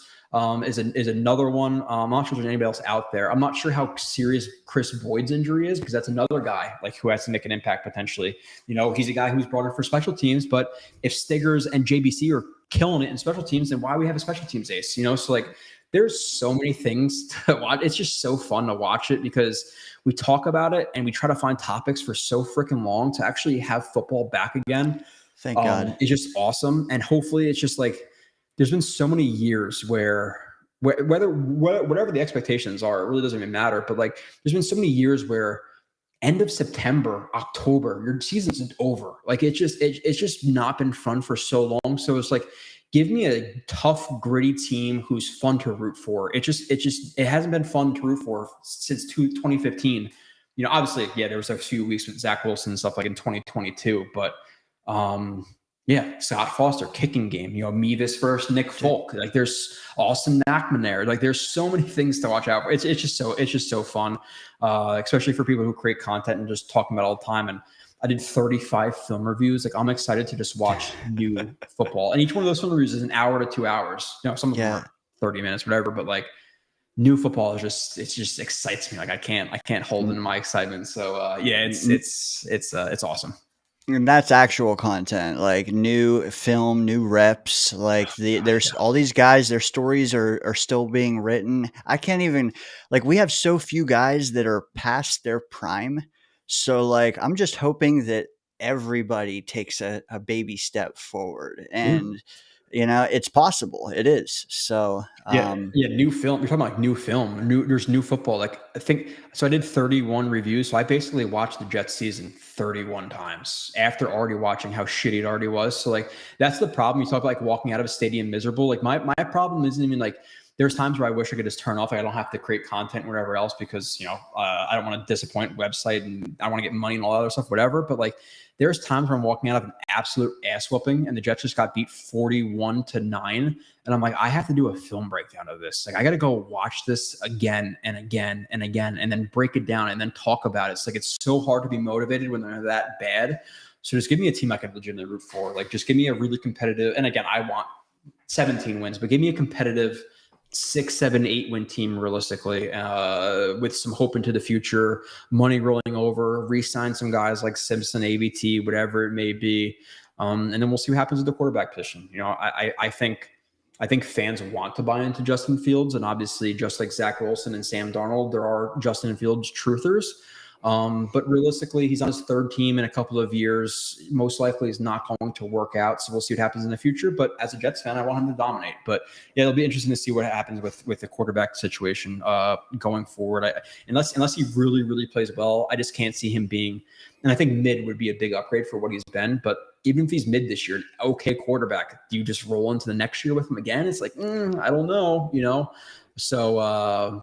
is another one. I'm not sure if there's anybody else out there. I'm not sure how serious Chris Boyd's injury is because that's another guy like who has to make an impact potentially. He's a guy who's brought in for special teams. But if Stiggers and JBC are killing it in special teams, then why do we have a special teams ace? So like there's so many things to watch. It's just so fun to watch it because we talk about it and we try to find topics for so freaking long. To actually have football back again, thank God, it's just awesome. And hopefully it's just like there's been so many years where whatever the expectations are, it really doesn't even matter. But like there's been so many years where end of September, October, your season's over. Like it's just not been fun for so long. So it's like, give me a tough, gritty team who's fun to root for. It hasn't been fun to root for since 2015. Obviously, yeah, there was a few weeks with Zach Wilson and stuff like in 2022, but Scott Foster kicking game. Mevis versus Nick Folk. Like there's Austin Nachman there. Like there's so many things to watch out for. It's just so fun, especially for people who create content and just talking about it all the time. And I did 35 film reviews. Like I'm excited to just watch new football. And each one of those film reviews is an hour to 2 hours. Some of them are 30 minutes, whatever. But like new football is it just excites me. Like I can't hold in my excitement. So it's awesome. And that's actual content, like new film, new reps. Like there's all these guys, their stories are still being written. I can't even we have so few guys that are past their prime. So like, I'm just hoping that everybody takes a baby step forward and, it's possible. It is. So, new film. You're talking about like new film, there's new football. Like I think, so I did 31 reviews. So I basically watched the Jets season 31 times after already watching how shitty it already was. So like, that's the problem. You talk about like walking out of a stadium miserable. Like my problem isn't even like, there's times where I wish I could just turn off. Like I don't have to create content or whatever else because, I don't want to disappoint website and I want to get money and all that other stuff, whatever. But like, there's times where I'm walking out of an absolute ass whooping and the Jets just got beat 41-9. And I'm like, I have to do a film breakdown of this. Like I got to go watch this again and again and again, and then break it down and then talk about it. It's like, it's so hard to be motivated when they're that bad. So just give me a team I can legitimately root for. Like just give me a really competitive, and again, I want 17 wins, but give me a competitive 6, 7, 8 win team realistically, with some hope into the future, money rolling over, re-sign some guys like Simpson, ABT, whatever it may be. And then we'll see what happens with the quarterback position. I think fans want to buy into Justin Fields, and obviously just like Zach Wilson and Sam Darnold, there are Justin Fields truthers. But realistically, he's on his third team in a couple of years. Most likely is not going to work out. So we'll see what happens in the future. But as a Jets fan, I want him to dominate. But yeah, it'll be interesting to see what happens with the quarterback situation going forward. Unless he really, really plays well, I just can't see him being, and I think mid would be a big upgrade for what he's been. But even if he's mid this year, okay quarterback, do you just roll into the next year with him again? It's like, I don't know, So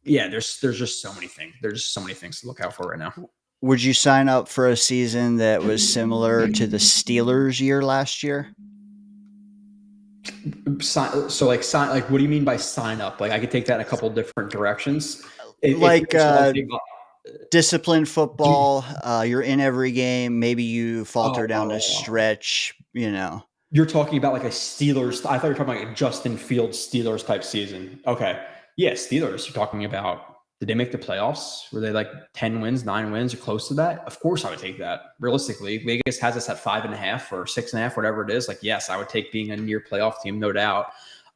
yeah, there's just so many things. There's so many things to look out for right now. Would you sign up for a season that was similar to the Steelers year last year? What do you mean by sign up? Like I could take that in a couple different directions. Disciplined football. You're in every game. Maybe you falter down a stretch, You're talking about like a Steelers. I thought you were talking about like a Justin Fields Steelers type season. Okay. Yeah, Steelers you're talking about. Did they make the playoffs? Were they like 10 wins, 9 wins, or close to that? Of course, I would take that. Realistically, Vegas has us at 5.5 or 6.5, whatever it is. Like, yes, I would take being a near playoff team, no doubt.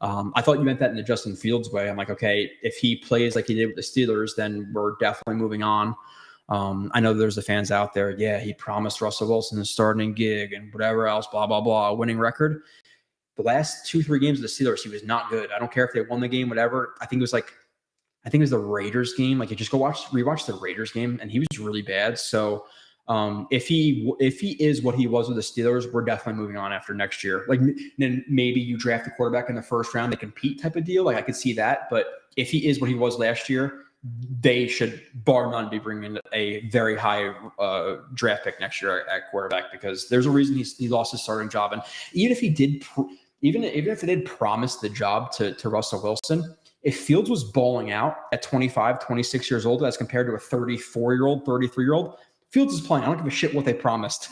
I thought you meant that in the Justin Fields way. I'm like, okay, if he plays like he did with the Steelers, then we're definitely moving on. I know there's the fans out there. Yeah, he promised Russell Wilson a starting gig and whatever else, blah, blah, blah, a winning record. The last 2-3 games of the Steelers, he was not good. I don't care if they won the game, whatever. I think it was the Raiders game. Like, you just rewatch the Raiders game, and he was really bad. So if he is what he was with the Steelers, we're definitely moving on after next year. Like, then maybe you draft a quarterback in the first round, they compete type of deal. Like, I could see that. But if he is what he was last year, they should, bar none, be bringing a very high draft pick next year at quarterback, because there's a reason he lost his starting job. And even if he did, even if they did promise the job to Russell Wilson, if Fields was balling out at 25, 26 years old as compared to a 34-year-old, 33-year-old, Fields is playing. I don't give a shit what they promised,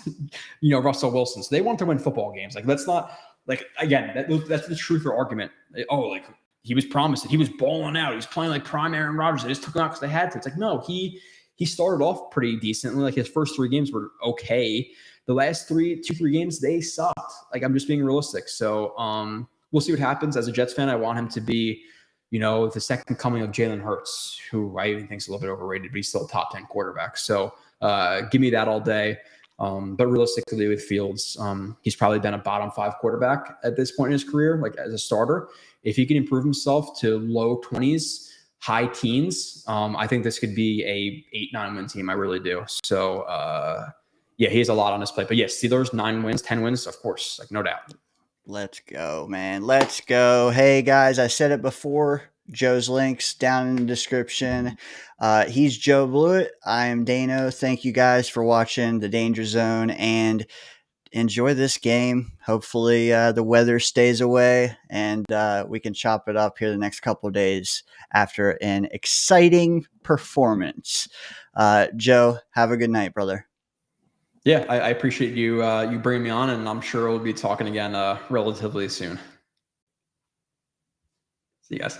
Russell Wilson. So they want to win football games. Like, let's not, like, again, that's the truth or argument. Oh, like, he was promised it. He was balling out. He was playing like prime Aaron Rodgers. They just took him out because they had to. It's like, no, he started off pretty decently. Like, his first 3 games were okay. The last 3 games, they sucked. Like, I'm just being realistic. So we'll see what happens. As a Jets fan, I want him to be, the second coming of Jalen Hurts, who I even think is a little bit overrated, but he's still a top 10 quarterback. So give me that all day. But realistically with Fields, he's probably been a bottom 5 quarterback at this point in his career, like as a starter. If he can improve himself to low 20s, high teens, I think this could be a 8-9 win team. I really do. So yeah, he has a lot on his plate. But yes, Steelers 9 wins, 10 wins, of course, like no doubt. Let's go, man. Let's go. Hey, guys, I said it before. Joe's links down in the description. He's Joe Blewett. I am Dayne-O. Thank you guys for watching the Danger Zone, and enjoy this game. Hopefully the weather stays away and we can chop it up here the next couple of days after an exciting performance. Joe, have a good night, brother. Yeah, I appreciate you bringing me on, and I'm sure we'll be talking again relatively soon. See you guys.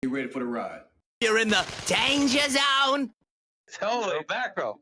You ready for the ride? You're in the danger zone. Holy mackerel.